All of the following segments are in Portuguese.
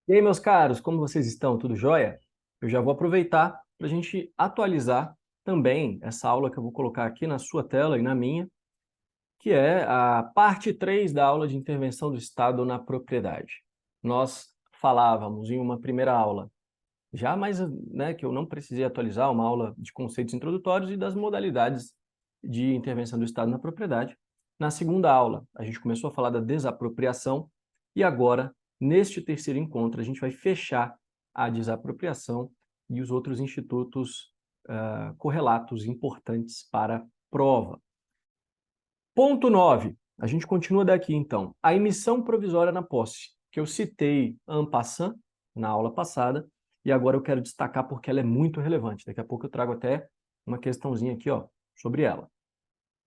E aí, meus caros, como vocês estão? Tudo jóia? Eu já vou aproveitar para a gente atualizar também essa aula que eu vou colocar aqui na sua tela e na minha, que é a parte 3 da aula de intervenção do Estado na propriedade. Nós falávamos em uma primeira aula, já mais, né, que eu não precisei atualizar, uma aula de conceitos introdutórios e das modalidades de intervenção do Estado na propriedade. Na segunda aula, a gente começou a falar da desapropriação e agora, neste terceiro encontro, a gente vai fechar a desapropriação e os outros institutos correlatos importantes para a prova. Ponto 9. A gente continua daqui, então. A emissão provisória na posse, que eu citei en passant na aula passada, e agora eu quero destacar porque ela é muito relevante. Daqui a pouco eu trago até uma questãozinha aqui, ó, sobre ela.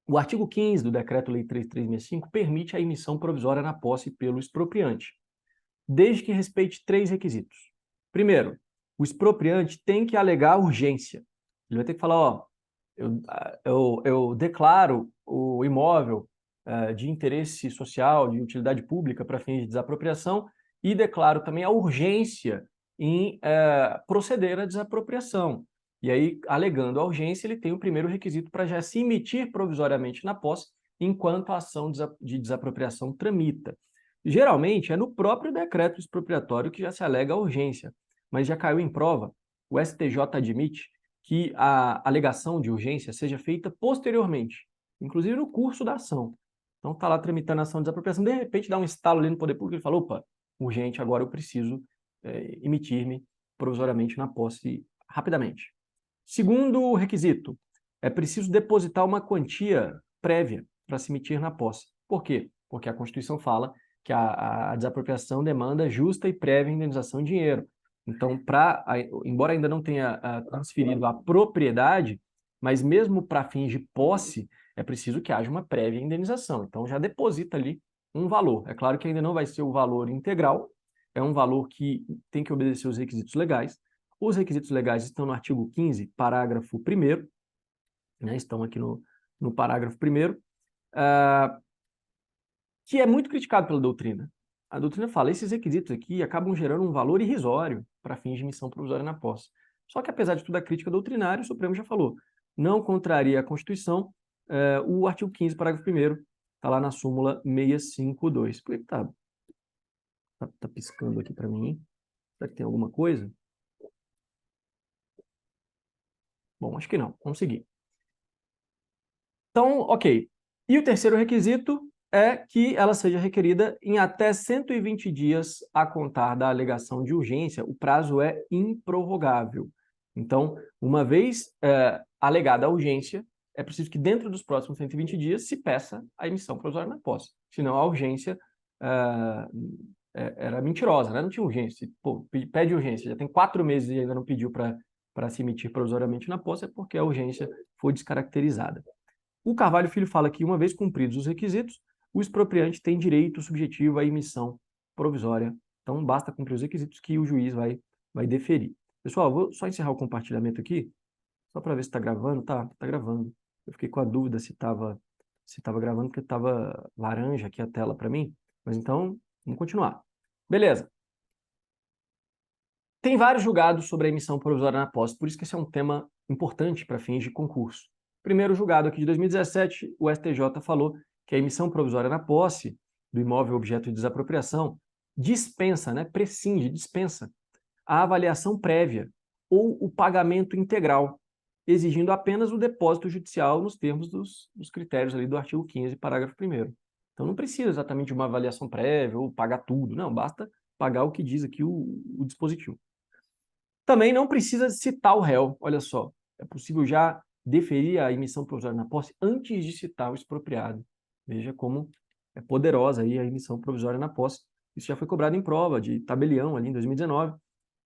O artigo 15 do Decreto-Lei 3365 permite a emissão provisória na posse pelo expropriante, desde que respeite três requisitos. Primeiro, o expropriante tem que alegar urgência. Ele vai ter que falar, ó, eu declaro o imóvel de interesse social, de utilidade pública para fins de desapropriação e declaro também a urgência em proceder à desapropriação. E aí, alegando a urgência, ele tem o primeiro requisito para já se emitir provisoriamente na posse enquanto a ação de desapropriação tramita. Geralmente, é no próprio decreto expropriatório que já se alega a urgência, mas já caiu em prova. O STJ admite que a alegação de urgência seja feita posteriormente, inclusive no curso da ação. Então, está lá tramitando a ação de desapropriação, de repente dá um estalo ali no poder público e fala, opa, urgente, agora eu preciso emitir-me provisoriamente na posse rapidamente. Segundo requisito, é preciso depositar uma quantia prévia para se emitir na posse. Por quê? Porque a Constituição fala que a desapropriação demanda justa e prévia indenização em dinheiro. Então, embora ainda não tenha transferido a propriedade, mas mesmo para fins de posse, é preciso que haja uma prévia indenização. Então, já deposita ali um valor. É claro que ainda não vai ser o valor integral, é um valor que tem que obedecer os requisitos legais. Os requisitos legais estão no artigo 15, parágrafo 1º, né, estão aqui no parágrafo 1º, que é muito criticado pela doutrina. A doutrina fala, esses requisitos aqui acabam gerando um valor irrisório para fins de emissão provisória na posse. Só que, apesar de toda a crítica doutrinária, o Supremo já falou, não contraria a Constituição, o artigo 15, parágrafo 1º, está lá na súmula 652. Por que tá piscando aqui para mim, hein? Será que tem alguma coisa? Bom, acho que não. Vamos seguir. Então, ok. E o terceiro requisito é que ela seja requerida em até 120 dias a contar da alegação de urgência. O prazo é improrrogável. Então, uma vez alegada a urgência, é preciso que dentro dos próximos 120 dias se peça a emissão provisória na posse. Senão a urgência era mentirosa, né? Não tinha urgência. Pô, pede urgência, já tem 4 meses e ainda não pediu para se emitir provisoriamente na posse, é porque a urgência foi descaracterizada. O Carvalho Filho fala que, uma vez cumpridos os requisitos, o expropriante tem direito subjetivo à emissão provisória. Então, basta cumprir os requisitos que o juiz vai deferir. Pessoal, vou só encerrar o compartilhamento aqui, só para ver se está gravando. Tá gravando. Eu fiquei com a dúvida se estava gravando, porque estava laranja aqui a tela para mim. Mas então, vamos continuar. Beleza. Tem vários julgados sobre a emissão provisória na posse, por isso que esse é um tema importante para fins de concurso. Primeiro julgado aqui de 2017, o STJ falou que a emissão provisória na posse do imóvel objeto de desapropriação dispensa, né, dispensa a avaliação prévia ou o pagamento integral, exigindo apenas o depósito judicial nos termos dos critérios ali do artigo 15, parágrafo 1º. Então não precisa exatamente de uma avaliação prévia ou pagar tudo, não, basta pagar o que diz aqui o dispositivo. Também não precisa citar o réu, olha só. É possível já deferir a emissão provisória na posse antes de citar o expropriado. Veja como é poderosa aí a emissão provisória na posse. Isso já foi cobrado em prova de tabelião ali em 2019,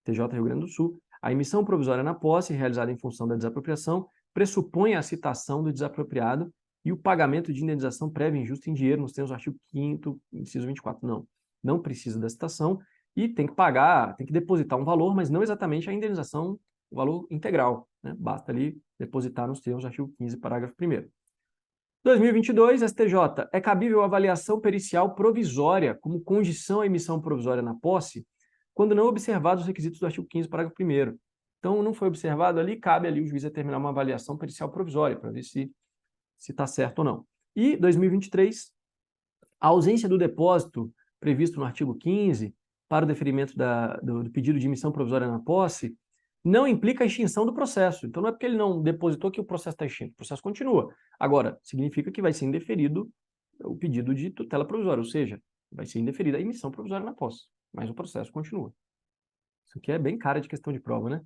TJ Rio Grande do Sul. A emissão provisória na posse, realizada em função da desapropriação, pressupõe a citação do desapropriado e o pagamento de indenização prévia injusta em dinheiro, nos termos do artigo 5º, inciso 24. Não precisa da citação, e tem que pagar, tem que depositar um valor, mas não exatamente a indenização, o valor integral, né? Basta ali depositar nos termos do artigo 15, parágrafo 1º. 2022, STJ, é cabível avaliação pericial provisória como condição à emissão provisória na posse? quando não observados os requisitos do artigo 15º, parágrafo 1º. Então, não foi observado ali, cabe ali o juiz determinar uma avaliação pericial provisória, para ver se está certo ou não. E, 2023, a ausência do depósito previsto no artigo 15 para o deferimento do pedido de emissão provisória na posse não implica a extinção do processo. Então, não é porque ele não depositou que o processo está extinto. O processo continua. Agora, significa que vai ser indeferido o pedido de tutela provisória, ou seja, vai ser indeferida a emissão provisória na posse, mas o processo continua. Isso aqui é bem cara de questão de prova, né?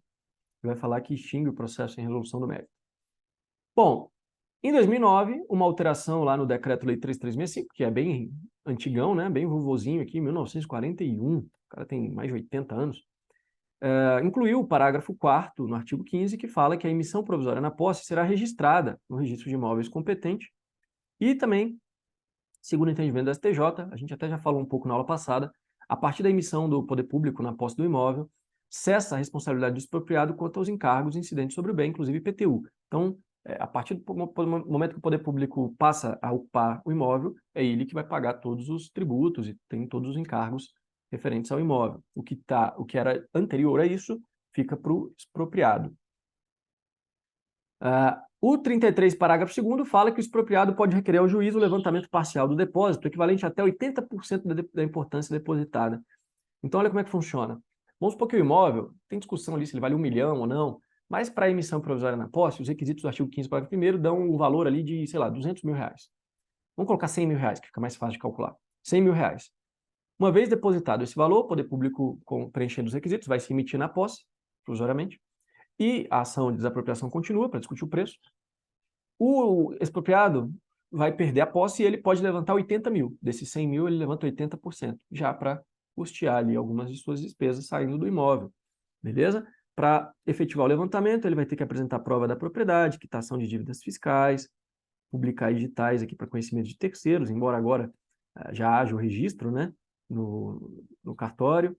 Vai falar que extingue o processo em resolução do mérito. Bom, em 2009, uma alteração lá no Decreto-Lei 3365, que é bem antigão, né? Bem vovozinho aqui, 1941, o cara tem mais de 80 anos, incluiu o parágrafo 4º no artigo 15, que fala que a emissão provisória na posse será registrada no registro de imóveis competente e também, segundo o entendimento do STJ, a gente até já falou um pouco na aula passada, a partir da emissão do poder público na posse do imóvel, cessa a responsabilidade do expropriado quanto aos encargos incidentes sobre o bem, inclusive IPTU. Então, a partir do momento que o poder público passa a ocupar o imóvel, é ele que vai pagar todos os tributos e tem todos os encargos referentes ao imóvel. O que era anterior a isso fica para o expropriado. O 33, parágrafo 2º, fala que o expropriado pode requerer ao juiz o levantamento parcial do depósito, equivalente até 80% da importância depositada. Então, olha como é que funciona. Vamos supor que o imóvel, tem discussão ali se ele vale 1 milhão ou não, mas para a emissão provisória na posse, os requisitos do artigo 15, parágrafo 1º, dão um valor ali de, sei lá, 200 mil reais. Vamos colocar 100 mil reais, que fica mais fácil de calcular. 100 mil reais. Uma vez depositado esse valor, o poder público, preenchendo os requisitos, vai se emitir na posse, provisoriamente, e a ação de desapropriação continua para discutir o preço. O expropriado vai perder a posse e ele pode levantar 80 mil. Desses 100 mil, ele levanta 80%, já para custear ali algumas de suas despesas saindo do imóvel. Beleza? Para efetivar o levantamento, ele vai ter que apresentar prova da propriedade, quitação de dívidas fiscais, publicar editais aqui para conhecimento de terceiros, embora agora já haja o registro, né, no cartório. O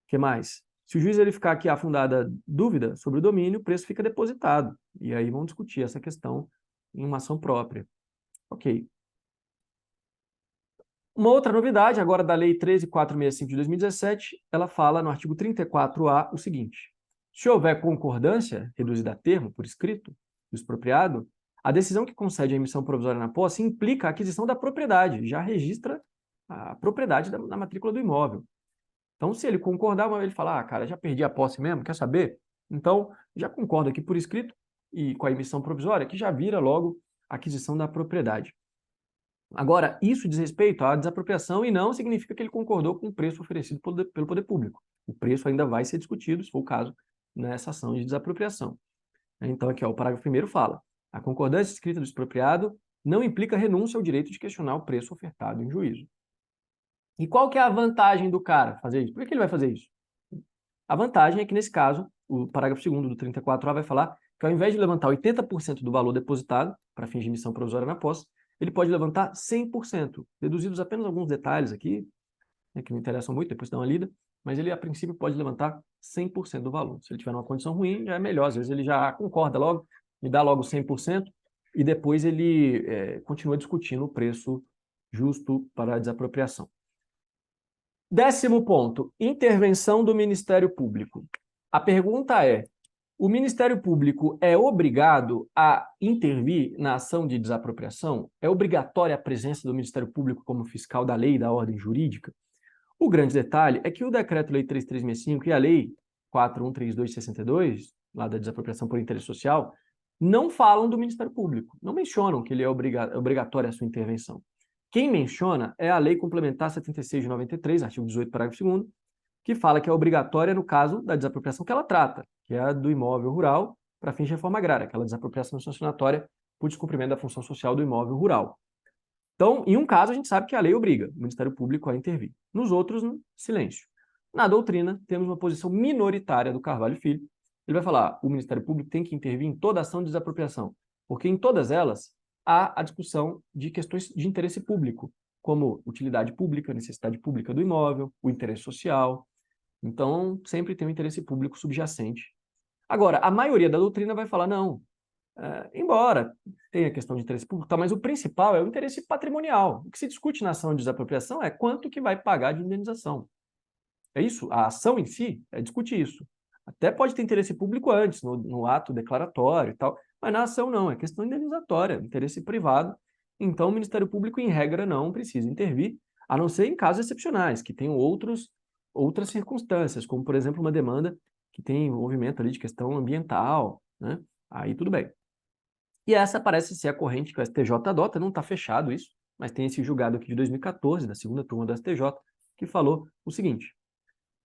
que mais? Se o juiz verificar que há fundada dúvida sobre o domínio, o preço fica depositado. E aí vão discutir essa questão em uma ação própria. Ok. Uma outra novidade, agora da Lei 13.465 de 2017, ela fala no artigo 34A o seguinte: se houver concordância, reduzida a termo, por escrito, do expropriado, a decisão que concede a emissão provisória na posse implica a aquisição da propriedade, já registra a propriedade na matrícula do imóvel. Então, se ele concordar, ele fala, cara, já perdi a posse mesmo, quer saber? Então, já concordo aqui por escrito e com a emissão provisória, que já vira logo a aquisição da propriedade. Agora, isso diz respeito à desapropriação e não significa que ele concordou com o preço oferecido pelo poder público. O preço ainda vai ser discutido, se for o caso, nessa ação de desapropriação. Então, aqui, o parágrafo 1º fala: a concordância escrita do expropriado não implica renúncia ao direito de questionar o preço ofertado em juízo. E qual que é a vantagem do cara fazer isso? Por que ele vai fazer isso? A vantagem é que, nesse caso, o parágrafo 2º do 34A vai falar que, ao invés de levantar 80% do valor depositado para fins de emissão provisória na posse, ele pode levantar 100%, deduzidos apenas alguns detalhes aqui, né, que não interessam muito, depois dá uma lida, mas ele, a princípio, pode levantar 100% do valor. Se ele tiver numa condição ruim, já é melhor. Às vezes ele já concorda logo, me dá logo 100%, e depois ele continua discutindo o preço justo para a desapropriação. 10º ponto, intervenção do Ministério Público. A pergunta é: o Ministério Público é obrigado a intervir na ação de desapropriação? É obrigatória a presença do Ministério Público como fiscal da lei e da ordem jurídica? O grande detalhe é que o Decreto-Lei 3365 e a Lei 4132 de 62, lá da desapropriação por interesse social, não falam do Ministério Público, não mencionam que ele é obrigatória a sua intervenção. Quem menciona é a Lei Complementar 76 de 93, artigo 18, parágrafo 2º, que fala que é obrigatória no caso da desapropriação que ela trata, que é a do imóvel rural para fins de reforma agrária, aquela desapropriação sancionatória por descumprimento da função social do imóvel rural. Então, em um caso, a gente sabe que a lei obriga o Ministério Público a intervir. Nos outros, silêncio. Na doutrina, temos uma posição minoritária do Carvalho Filho. Ele vai falar: o Ministério Público tem que intervir em toda ação de desapropriação, porque em todas elas há a discussão de questões de interesse público, como utilidade pública, necessidade pública do imóvel, o interesse social. Então, sempre tem um interesse público subjacente. Agora, a maioria da doutrina vai falar: não, embora tenha a questão de interesse público, mas o principal é o interesse patrimonial. O que se discute na ação de desapropriação é quanto que vai pagar de indenização. É isso? A ação em si é discutir isso. Até pode ter interesse público antes, no ato declaratório e tal, mas na ação não, é questão indenizatória, interesse privado. Então, o Ministério Público, em regra, não precisa intervir, a não ser em casos excepcionais, que tenham outras circunstâncias, como, por exemplo, uma demanda que tem envolvimento ali de questão ambiental, né? Aí tudo bem. E essa parece ser a corrente que o STJ adota, não está fechado isso, mas tem esse julgado aqui de 2014, da segunda turma do STJ, que falou o seguinte: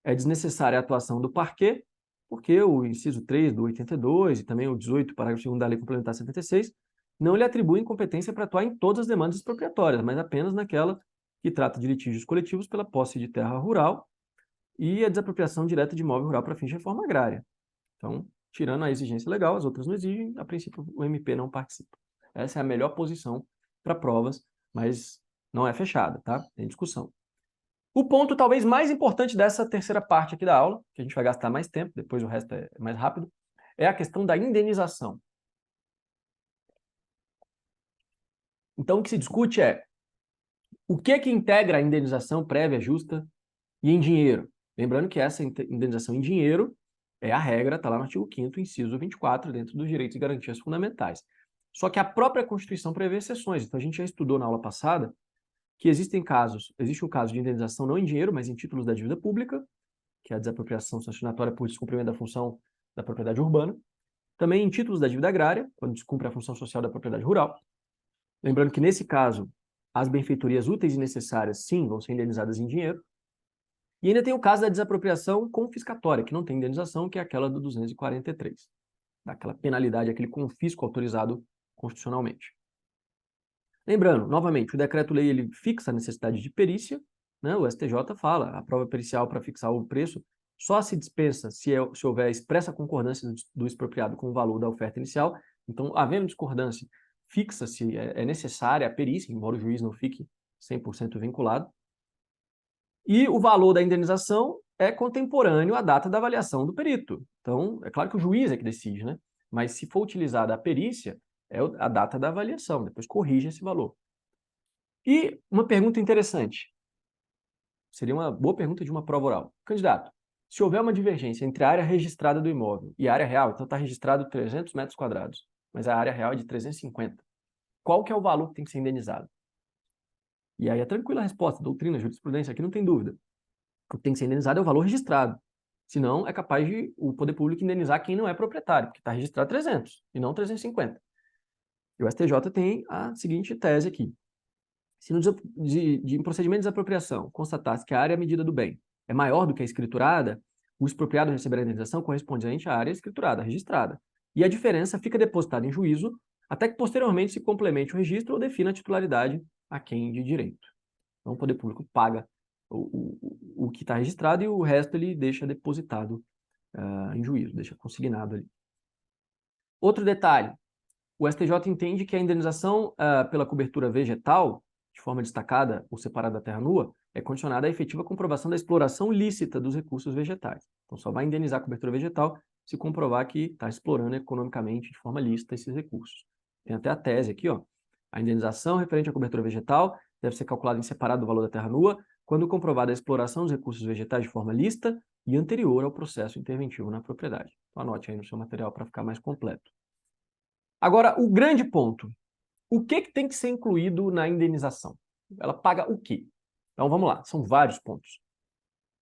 é desnecessária a atuação do parquê, porque o inciso 3 do 82 e também o 18, parágrafo 2º da Lei Complementar 76, não lhe atribuem competência para atuar em todas as demandas expropriatórias, mas apenas naquela que trata de litígios coletivos pela posse de terra rural e a desapropriação direta de imóvel rural para fins de reforma agrária. Então, tirando a exigência legal, as outras não exigem, a princípio o MP não participa. Essa é a melhor posição para provas, mas não é fechada, tá? Tem discussão. O ponto talvez mais importante dessa terceira parte aqui da aula, que a gente vai gastar mais tempo, depois o resto é mais rápido, é a questão da indenização. Então, o que se discute é o que integra a indenização prévia, justa e em dinheiro. Lembrando que essa indenização em dinheiro é a regra, está lá no artigo 5º, inciso 24, dentro dos direitos e garantias fundamentais. Só que a própria Constituição prevê exceções. Então, a gente já estudou na aula passada que existe um caso de indenização não em dinheiro, mas em títulos da dívida pública, que é a desapropriação sancionatória por descumprimento da função da propriedade urbana. Também em títulos da dívida agrária, quando descumpre a função social da propriedade rural. Lembrando que, nesse caso, as benfeitorias úteis e necessárias, sim, vão ser indenizadas em dinheiro. E ainda tem o caso da desapropriação confiscatória, que não tem indenização, que é aquela do 243, daquela penalidade, aquele confisco autorizado constitucionalmente. Lembrando, novamente, o decreto-lei ele fixa a necessidade de perícia, né? O STJ fala, a prova pericial para fixar o preço só se dispensa se houver expressa concordância do expropriado com o valor da oferta inicial. Então, havendo discordância, fixa-se, é necessária a perícia, embora o juiz não fique 100% vinculado. E o valor da indenização é contemporâneo à data da avaliação do perito. Então, é claro que o juiz é que decide, né? Mas se for utilizada a perícia, é a data da avaliação, depois corrige esse valor. E uma pergunta interessante, seria uma boa pergunta de uma prova oral. Candidato, se houver uma divergência entre a área registrada do imóvel e a área real, então está registrado 300 metros quadrados, mas a área real é de 350, qual que é o valor que tem que ser indenizado? E aí é tranquila a resposta, doutrina, jurisprudência, aqui não tem dúvida. O que tem que ser indenizado é o valor registrado. Senão, é capaz de o poder público indenizar quem não é proprietário, porque está registrado 300 e não 350. E o STJ tem a seguinte tese aqui. Se em procedimento de desapropriação constatasse que a área medida do bem é maior do que a escriturada, o expropriado receberá a indenização correspondente à área escriturada, registrada. E a diferença fica depositada em juízo até que posteriormente se complemente o registro ou defina a titularidade a quem de direito. Então, o poder público paga o que está registrado e o resto ele deixa depositado em juízo, deixa consignado ali. Outro detalhe, o STJ entende que a indenização pela cobertura vegetal, de forma destacada ou separada da terra nua, é condicionada à efetiva comprovação da exploração lícita dos recursos vegetais. Então, só vai indenizar a cobertura vegetal se comprovar que está explorando economicamente, de forma lícita, esses recursos. Tem até a tese aqui, ó. A indenização referente à cobertura vegetal deve ser calculada em separado do valor da terra nua, quando comprovada a exploração dos recursos vegetais de forma lícita e anterior ao processo interventivo na propriedade. Então, anote aí no seu material para ficar mais completo. Agora, o grande ponto. O que tem que ser incluído na indenização? Ela paga o quê? Então, vamos lá. São vários pontos.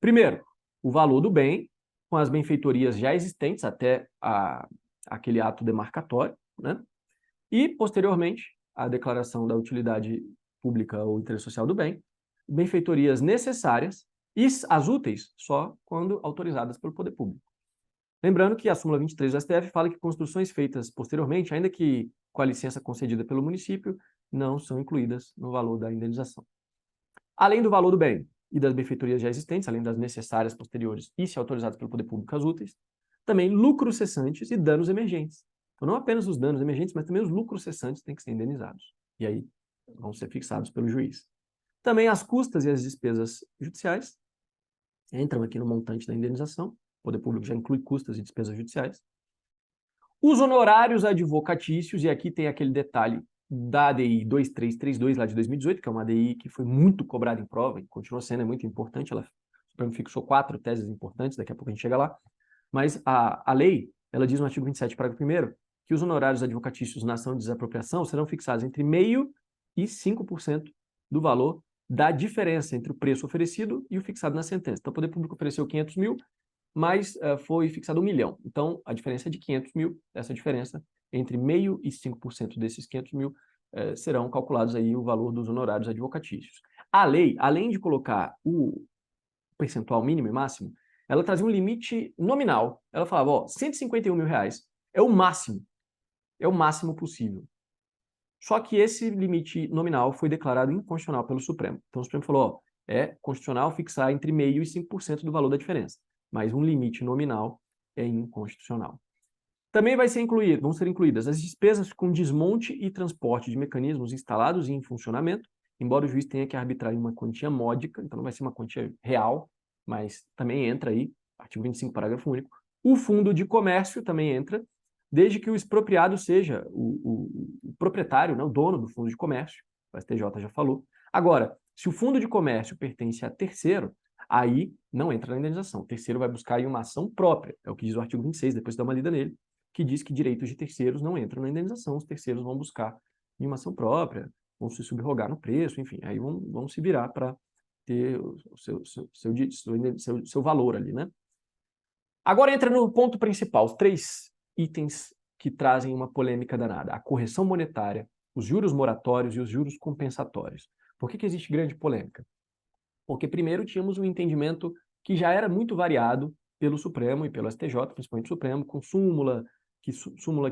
Primeiro, o valor do bem, com as benfeitorias já existentes até aquele ato demarcatório, né? E, posteriormente, a declaração da utilidade pública ou interesse social do bem, benfeitorias necessárias e as úteis só quando autorizadas pelo poder público. Lembrando que a súmula 23 do STF fala que construções feitas posteriormente, ainda que com a licença concedida pelo município, não são incluídas no valor da indenização. Além do valor do bem e das benfeitorias já existentes, além das necessárias posteriores e se autorizadas pelo poder público as úteis, também lucros cessantes e danos emergentes. Então, não apenas os danos emergentes, mas também os lucros cessantes têm que ser indenizados. E aí vão ser fixados pelo juiz. Também as custas e as despesas judiciais entram aqui no montante da indenização. O poder público já inclui custas e despesas judiciais. Os honorários advocatícios, e aqui tem aquele detalhe da ADI 2332, lá de 2018, que é uma ADI que foi muito cobrada em prova, e continua sendo muito importante, ela Supremo fixou 4 teses importantes, daqui a pouco a gente chega lá, mas a lei, ela diz no artigo 27, parágrafo 1º, que os honorários advocatícios na ação de desapropriação serão fixados entre 0,5% e 5% do valor da diferença entre o preço oferecido e o fixado na sentença. Então, o Poder Público ofereceu 500 mil, mas foi fixado 1 milhão. Então, a diferença é de 500 mil. Essa diferença, entre 0,5% e 5% desses 500 mil, serão calculados aí o valor dos honorários advocatícios. A lei, além de colocar o percentual mínimo e máximo, ela trazia um limite nominal. Ela falava, ó, 151 mil reais é o máximo possível. Só que esse limite nominal foi declarado inconstitucional pelo Supremo. Então o Supremo falou, ó, é constitucional fixar entre 0,5% e 5% do valor da diferença, mas um limite nominal é inconstitucional. Também vão ser incluídas as despesas com desmonte e transporte de mecanismos instalados e em funcionamento, embora o juiz tenha que arbitrar em uma quantia módica, então não vai ser uma quantia real, mas também entra aí, artigo 25, parágrafo único. O fundo de comércio também entra, desde que o expropriado seja o proprietário, né, o dono do fundo de comércio, o STJ já falou. Agora, se o fundo de comércio pertence a terceiro, aí não entra na indenização. O terceiro vai buscar aí uma ação própria, é o que diz o artigo 26, depois dá uma lida nele, que diz que direitos de terceiros não entram na indenização, os terceiros vão buscar em uma ação própria, vão se subrogar no preço, enfim, aí vão se virar para ter o seu valor ali, né? Agora entra no ponto principal, os 3 itens que trazem uma polêmica danada: a correção monetária, os juros moratórios e os juros compensatórios. Por que existe grande polêmica? Porque primeiro tínhamos um entendimento que já era muito variado pelo Supremo e pelo STJ, principalmente o Supremo, com súmula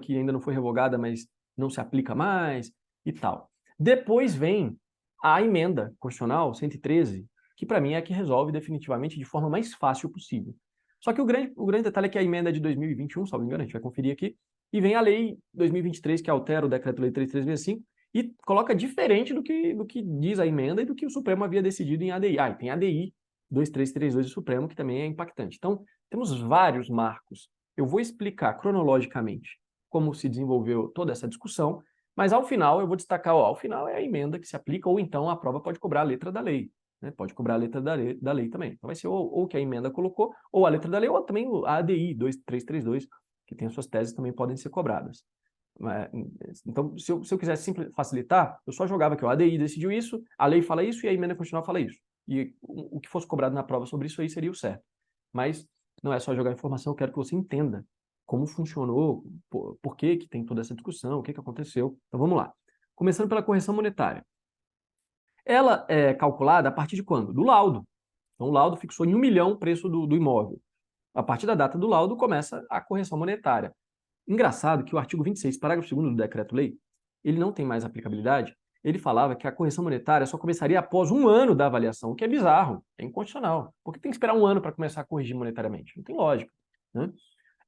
que ainda não foi revogada, mas não se aplica mais e tal. Depois vem a emenda constitucional 113, que para mim é a que resolve definitivamente de forma mais fácil possível. Só que o grande detalhe é que a emenda é de 2021, salvo engano, a gente vai conferir aqui, e vem a lei 2023, que altera o Decreto-Lei 3365, e coloca diferente do que diz a emenda e do que o Supremo havia decidido em ADI. E tem ADI 2332 do Supremo, que também é impactante. Então, temos vários marcos. Eu vou explicar cronologicamente como se desenvolveu toda essa discussão, mas ao final eu vou destacar, ó, ao final é a emenda que se aplica, ou então a prova pode cobrar a letra da lei, né? Pode cobrar a letra da lei também. Então vai ser ou que a emenda colocou, ou a letra da lei, ou também a ADI 2332, que tem as suas teses, também podem ser cobradas. Então, se eu quisesse facilitar, eu só jogava aqui, ó, a ADI decidiu isso, a lei fala isso e a emenda constitucional fala isso. E o que fosse cobrado na prova sobre isso aí seria o certo. Mas não é só jogar informação, eu quero que você entenda como funcionou, por que tem toda essa discussão, o que aconteceu. Então vamos lá. Começando pela correção monetária. Ela é calculada a partir de quando? Do laudo. Então o laudo fixou em 1 milhão o preço do imóvel. A partir da data do laudo começa a correção monetária. Engraçado que o artigo 26, parágrafo 2º do Decreto-Lei, ele não tem mais aplicabilidade. Ele falava que a correção monetária só começaria após 1 ano da avaliação, o que é bizarro, é inconstitucional. Por que tem que esperar 1 ano para começar a corrigir monetariamente? Não tem lógica, né?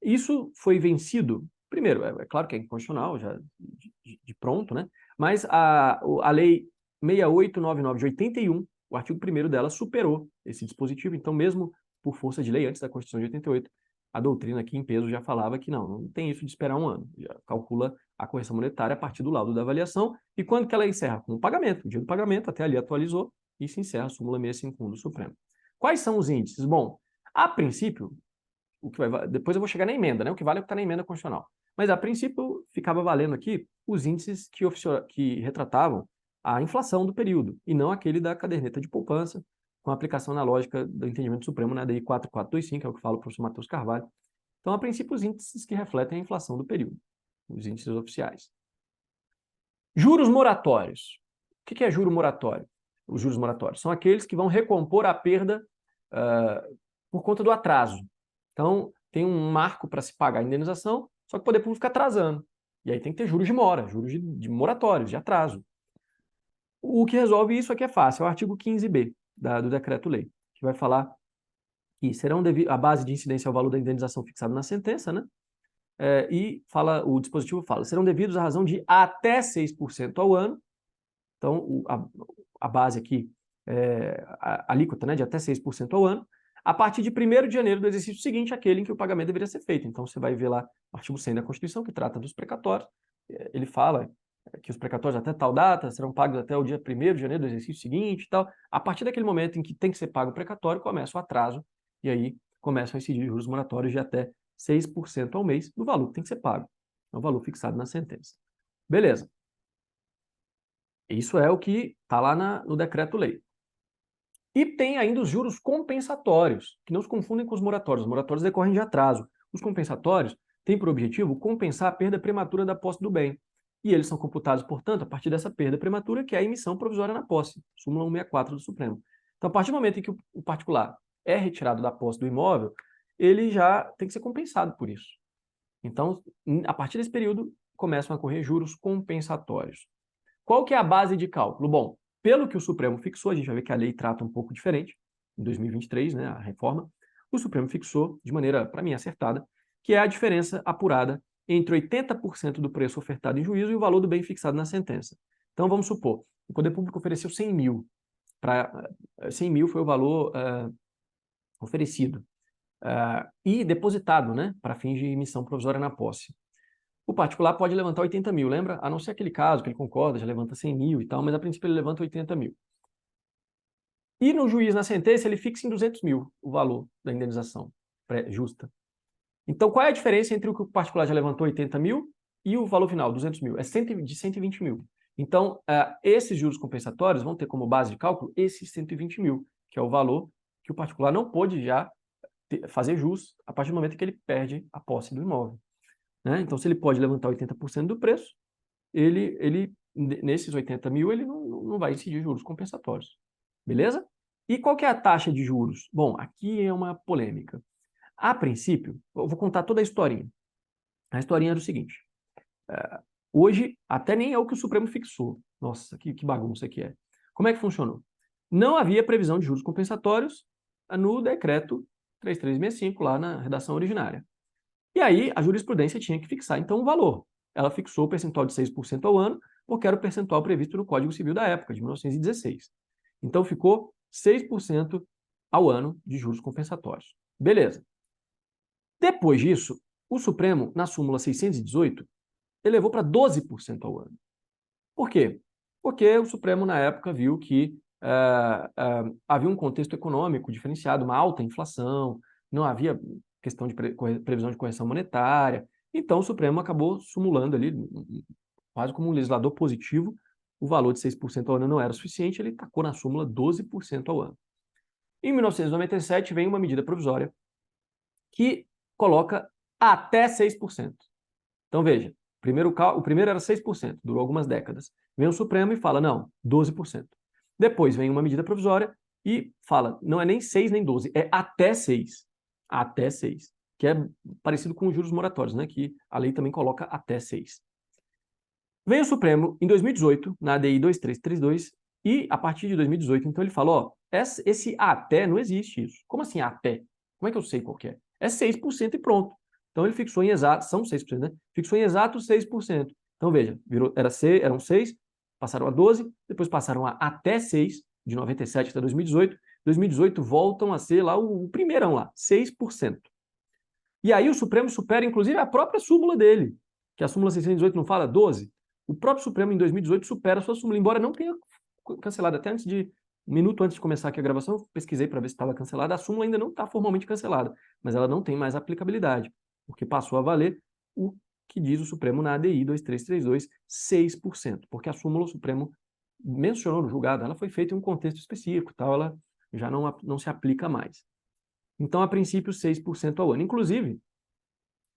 Isso foi vencido, primeiro, é claro que é inconstitucional, já de pronto, né? Mas a Lei 6899 de 81, o artigo 1º dela superou esse dispositivo, então mesmo por força de lei, antes da Constituição de 88, a doutrina aqui em peso já falava que não tem isso de esperar 1 ano, já calcula a correção monetária a partir do laudo da avaliação, e quando que ela encerra? Com o pagamento, o dia do pagamento, até ali atualizou, e se encerra a súmula 651 do Supremo. Quais são os índices? Bom, a princípio, depois eu vou chegar na emenda, né? O que vale é o que está na emenda constitucional. Mas, a princípio, ficava valendo aqui os índices que retratavam a inflação do período, e não aquele da caderneta de poupança, com a aplicação na lógica do entendimento supremo na DI 4425, que é o que fala o professor Matheus Carvalho. Então, a princípio, os índices que refletem a inflação do período, os índices oficiais. Juros moratórios. O que é juro moratório? Os juros moratórios são aqueles que vão recompor a perda por conta do atraso. Então, tem um marco para se pagar a indenização, só que o poder público fica atrasando. E aí tem que ter juros de mora, juros de moratórios, de atraso. O que resolve isso aqui é fácil, é o artigo 15b do Decreto-Lei, que vai falar que a base de incidência é o valor da indenização fixado na sentença, né? O dispositivo fala, serão devidos à razão de até 6% ao ano. Então, a base aqui, a alíquota, né, de até 6% ao ano, a partir de 1º de janeiro do exercício seguinte, aquele em que o pagamento deveria ser feito. Então, você vai ver lá o artigo 100 da Constituição, que trata dos precatórios. Ele fala que os precatórios até tal data serão pagos até o dia 1º de janeiro do exercício seguinte e tal. A partir daquele momento em que tem que ser pago o precatório, começa o atraso, e aí começam a incidir juros moratórios de até 6% ao mês do valor que tem que ser pago. É o valor fixado na sentença. Beleza. Isso é o que está lá no decreto-lei. E tem ainda os juros compensatórios, que não se confundem com os moratórios. Os moratórios decorrem de atraso. Os compensatórios têm por objetivo compensar a perda prematura da posse do bem. E eles são computados, portanto, a partir dessa perda prematura, que é a emissão provisória na posse, súmula 164 do Supremo. Então, a partir do momento em que o particular é retirado da posse do imóvel, ele já tem que ser compensado por isso. Então, a partir desse período, começam a correr juros compensatórios. Qual que é a base de cálculo? Bom, pelo que o Supremo fixou, a gente vai ver que a lei trata um pouco diferente, em 2023, né, a reforma, o Supremo fixou, de maneira, para mim, acertada, que é a diferença apurada entre 80% do preço ofertado em juízo e o valor do bem fixado na sentença. Então, vamos supor, o Poder Público ofereceu 100 mil, 100 mil foi o valor oferecido e depositado, né, para fins de emissão provisória na posse. O particular pode levantar 80 mil, lembra? A não ser aquele caso que ele concorda, já levanta 100 mil e tal, mas a princípio ele levanta 80 mil. E no juiz, na sentença, ele fixa em 200 mil o valor da indenização justa. Então, qual é a diferença entre o que o particular já levantou 80 mil e o valor final, 200 mil? É de 120 mil. Então, esses juros compensatórios vão ter como base de cálculo esses 120 mil, que é o valor que o particular não pôde já fazer jus a partir do momento que ele perde a posse do imóvel. Né? Então, se ele pode levantar 80% do preço, nesses 80 mil, ele não vai incidir juros compensatórios. Beleza? E qual que é a taxa de juros? Bom, aqui é uma polêmica. A princípio, eu vou contar toda a historinha. A historinha era o seguinte. Hoje, até nem é o que o Supremo fixou. Nossa, que bagunça que é. Como é que funcionou? Não havia previsão de juros compensatórios no decreto 3365, lá na redação originária. E aí, a jurisprudência tinha que fixar, então, o valor. Ela fixou o percentual de 6% ao ano, porque era o percentual previsto no Código Civil da época, de 1916. Então, ficou 6% ao ano de juros compensatórios. Beleza. Depois disso, o Supremo, na súmula 618, elevou para 12% ao ano. Por quê? Porque o Supremo, na época, viu que havia um contexto econômico diferenciado, uma alta inflação, não havia questão de previsão de correção monetária. Então, o Supremo acabou sumulando ali, quase como um legislador positivo, o valor de 6% ao ano não era suficiente, ele tacou na súmula 12% ao ano. Em 1997, vem uma medida provisória que coloca até 6%. Então, veja, o primeiro era 6%, durou algumas décadas. Vem o Supremo e fala, não, 12%. Depois vem uma medida provisória e fala, não é nem 6 nem 12, é até 6. Até 6. Que é parecido com os juros moratórios, né? Que a lei também coloca até 6. Vem o Supremo em 2018, na ADI 2332, e a partir de 2018, então ele falou, ó, esse até não existe isso. Como assim até? Como é que eu sei qual que é? É 6% e pronto. Então ele fixou em exato, são 6%, né? Fixou em exato 6%. Então veja, eram 6, passaram a 12, depois passaram a até 6, de 97 até 2018. 2018 voltam a ser lá o primeirão lá, 6%. E aí o Supremo supera, inclusive, a própria súmula dele, que a súmula 618 não fala 12. O próprio Supremo, em 2018, supera a sua súmula, embora não tenha cancelado. Até um minuto antes de começar aqui a gravação, eu pesquisei para ver se estava cancelada. A súmula ainda não está formalmente cancelada, mas ela não tem mais aplicabilidade, porque passou a valer o que diz o Supremo na ADI 2332, 6%, porque a súmula o Supremo mencionou no julgado, ela foi feita em um contexto específico, tal, ela já não se aplica mais. Então, a princípio, 6% ao ano. Inclusive,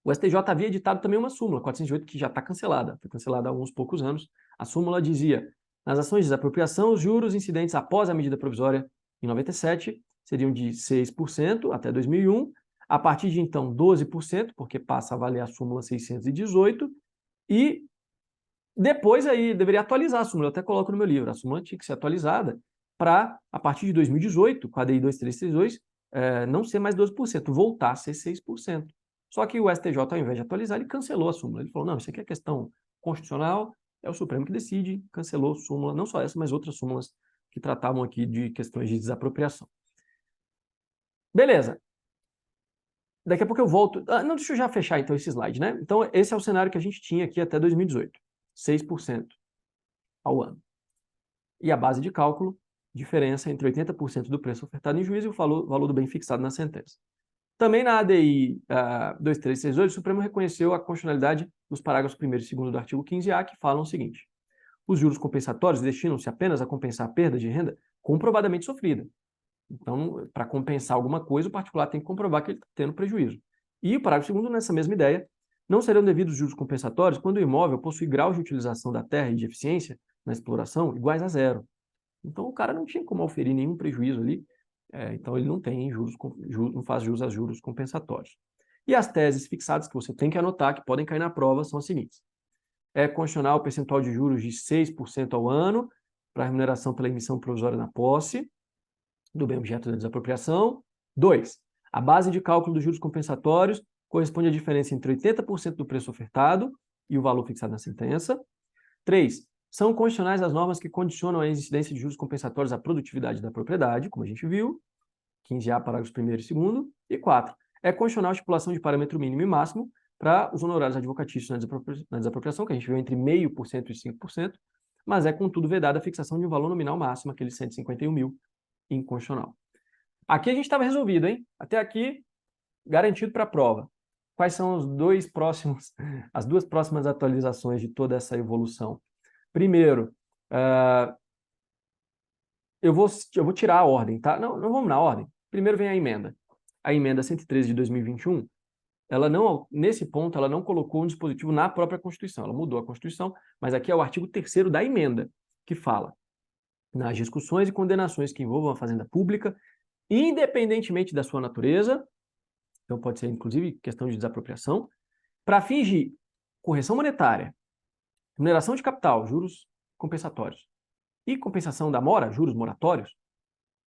o STJ havia editado também uma súmula, 408, que já está cancelada, foi cancelada há uns poucos anos. A súmula dizia, nas ações de desapropriação, os juros incidentes após a medida provisória em 97 seriam de 6% até 2001, a partir de então 12%, porque passa a valer a súmula 618, e depois aí deveria atualizar a súmula, eu até coloco no meu livro, a súmula tinha que ser atualizada para, a partir de 2018, com a DI 2332, não ser mais 12%, voltar a ser 6%. Só que o STJ, ao invés de atualizar, ele cancelou a súmula. Ele falou, não, isso aqui é questão constitucional, é o Supremo que decide, cancelou a súmula, não só essa, mas outras súmulas que tratavam aqui de questões de desapropriação. Beleza. Daqui a pouco eu volto. Não, deixa eu já fechar então esse slide, né? Então, esse é o cenário que a gente tinha aqui até 2018, 6%. ao ano. E a base de cálculo, diferença entre 80% do preço ofertado em juízo e o valor do bem fixado na sentença. Também na ADI 2368, o Supremo reconheceu a constitucionalidade dos parágrafos 1º e 2º do artigo 15A, que falam o seguinte: os juros compensatórios destinam-se apenas a compensar a perda de renda comprovadamente sofrida. Então, para compensar alguma coisa, o particular tem que comprovar que ele está tendo prejuízo. E o parágrafo 2º, nessa mesma ideia, não serão devidos juros compensatórios quando o imóvel possui graus de utilização da terra e de eficiência na exploração iguais a zero. Então, o cara não tinha como oferir nenhum prejuízo ali, então ele não tem não faz jus a juros compensatórios. E as teses fixadas que você tem que anotar, que podem cair na prova, são as seguintes: é constitucional o percentual de juros de 6% ao ano para a remuneração pela emissão provisória na posse do bem objeto da desapropriação. 2. A base de cálculo dos juros compensatórios corresponde à diferença entre 80% do preço ofertado e o valor fixado na sentença. 3. São constitucionais as normas que condicionam a incidência de juros compensatórios à produtividade da propriedade, como a gente viu, 15A, parágrafos 1º e 2º. E 4. É constitucional a estipulação de parâmetro mínimo e máximo para os honorários advocatícios na desapropriação, que a gente viu entre 0,5% e 5%, mas é, contudo, vedada a fixação de um valor nominal máximo, aquele 151 mil, inconstitucional. Aqui a gente estava resolvido, hein? Até aqui, garantido para a prova. Quais são as duas próximas atualizações de toda essa evolução? Primeiro, eu vou tirar a ordem, tá? Não vamos na ordem. Primeiro vem a emenda. A emenda 113 de 2021, ela não, nesse ponto, ela não colocou um dispositivo na própria Constituição. Ela mudou a Constituição, mas aqui é o artigo 3º da emenda, que fala: nas discussões e condenações que envolvam a fazenda pública, independentemente da sua natureza, então pode ser inclusive questão de desapropriação, para fins de correção monetária, remuneração de capital, juros compensatórios, e compensação da mora, juros moratórios,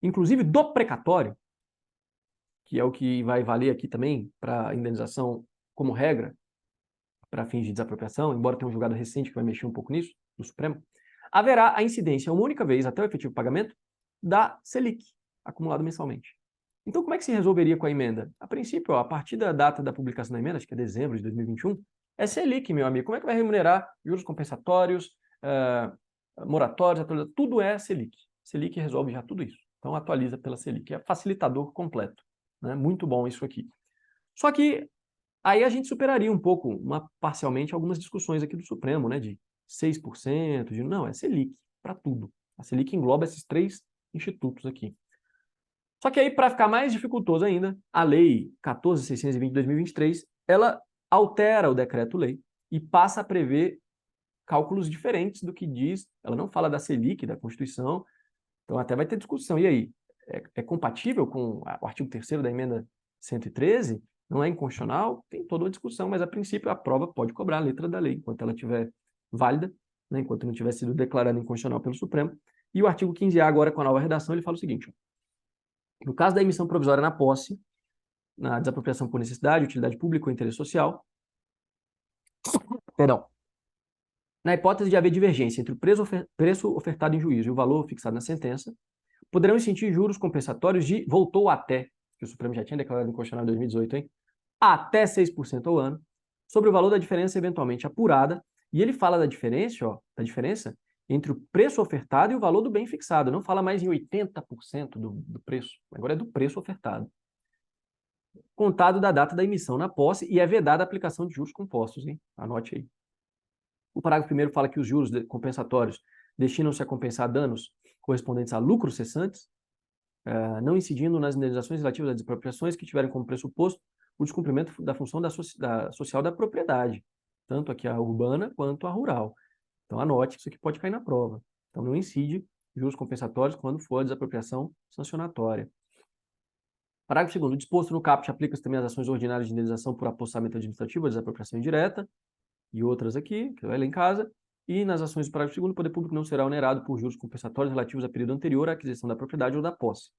inclusive do precatório, que é o que vai valer aqui também para indenização como regra, para fins de desapropriação, embora tenha um julgado recente que vai mexer um pouco nisso, do Supremo, haverá a incidência uma única vez até o efetivo pagamento da Selic, acumulado mensalmente. Então, como é que se resolveria com a emenda? A princípio, a partir da data da publicação da emenda, acho que é dezembro de 2021, é Selic, meu amigo. Como é que vai remunerar juros compensatórios, moratórios, tudo é Selic. Selic resolve já tudo isso. Então, atualiza pela Selic. É facilitador completo. Né? Muito bom isso aqui. Só que aí a gente superaria um pouco, parcialmente, algumas discussões aqui do Supremo, né? De 6%, não, é Selic para tudo. A Selic engloba esses 3 institutos aqui. Só que aí, para ficar mais dificultoso ainda, a Lei 14.620 de 2023, ela altera o decreto-lei e passa a prever cálculos diferentes do que diz. Ela não fala da Selic, da Constituição, então até vai ter discussão. E aí, é compatível com o artigo 3º da emenda 113? Não é inconstitucional? Tem toda uma discussão, mas a princípio a prova pode cobrar a letra da lei, enquanto ela estiver válida, né, enquanto não tiver sido declarada inconstitucional pelo Supremo. E o artigo 15A, agora com a nova redação, ele fala o seguinte: no caso da emissão provisória na posse, na desapropriação por necessidade, utilidade pública ou interesse social, perdão, na hipótese de haver divergência entre o preço ofertado em juízo e o valor fixado na sentença, poderão incidir juros compensatórios de voltou até, que o Supremo já tinha declarado inconstitucional em 2018, hein? Até 6% ao ano, sobre o valor da diferença eventualmente apurada. E ele fala da diferença, entre o preço ofertado e o valor do bem fixado. Não fala mais em 80% do preço, agora é do preço ofertado. Contado da data da emissão na posse, e é vedada a aplicação de juros compostos, hein? Anote aí. O parágrafo 1º fala que os juros compensatórios destinam-se a compensar danos correspondentes a lucros cessantes, não incidindo nas indenizações relativas às desapropriações que tiverem como pressuposto o descumprimento da função social da propriedade, tanto aqui a urbana quanto a rural. Então, anote que isso aqui pode cair na prova. Então, não incide juros compensatórios quando for a desapropriação sancionatória. Parágrafo 2º. Disposto no caput, aplica-se também às ações ordinárias de indenização por apossamento administrativo, a desapropriação indireta, e outras aqui, que vai ler em casa. E nas ações do parágrafo 2º, o poder público não será onerado por juros compensatórios relativos a período anterior à aquisição da propriedade ou da posse.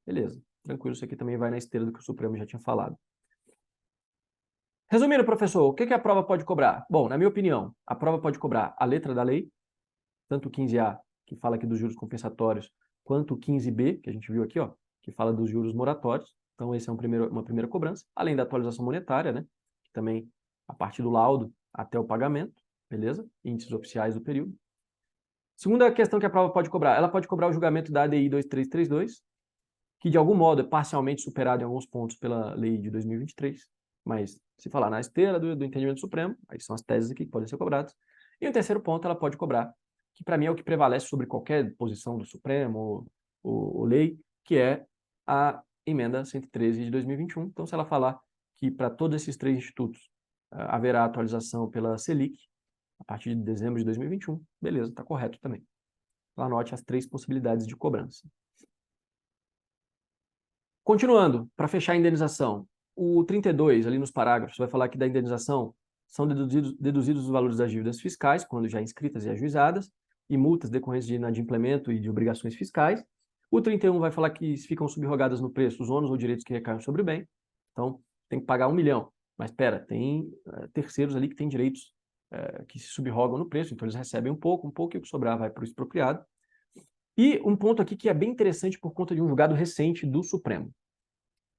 Beleza. Tranquilo, isso aqui também vai na esteira do que o Supremo já tinha falado. Resumindo, professor, o que a prova pode cobrar? Bom, na minha opinião, a prova pode cobrar a letra da lei, tanto o 15A, que fala aqui dos juros compensatórios, quanto o 15B, que a gente viu aqui, ó, que fala dos juros moratórios. Então, esse é uma primeira cobrança, além da atualização monetária, né, que também, a partir do laudo até o pagamento, beleza? Índices oficiais do período. Segunda questão que a prova pode cobrar, ela pode cobrar o julgamento da ADI 2332, que de algum modo é parcialmente superado em alguns pontos pela lei de 2023, mas se falar na esteira do entendimento supremo, aí são as teses aqui que podem ser cobradas. E o terceiro ponto ela pode cobrar, que para mim é o que prevalece sobre qualquer posição do Supremo ou lei, que é a emenda 113 de 2021. Então, se ela falar que para todos esses três institutos haverá atualização pela Selic, a partir de dezembro de 2021, beleza, está correto também. Então, anote as três possibilidades de cobrança. Continuando, para fechar a indenização, o 32, ali nos parágrafos, vai falar que da indenização são deduzidos os valores das dívidas fiscais, quando já inscritas e ajuizadas, e multas decorrentes de inadimplemento e de obrigações fiscais. O 31 vai falar que ficam subrogadas no preço os ônus ou direitos que recaem sobre o bem. Então, tem que pagar 1 milhão. Mas, espera, tem terceiros ali que têm direitos que se subrogam no preço, então eles recebem um pouco, e o que sobrar vai para o expropriado. E um ponto aqui que é bem interessante por conta de um julgado recente do Supremo.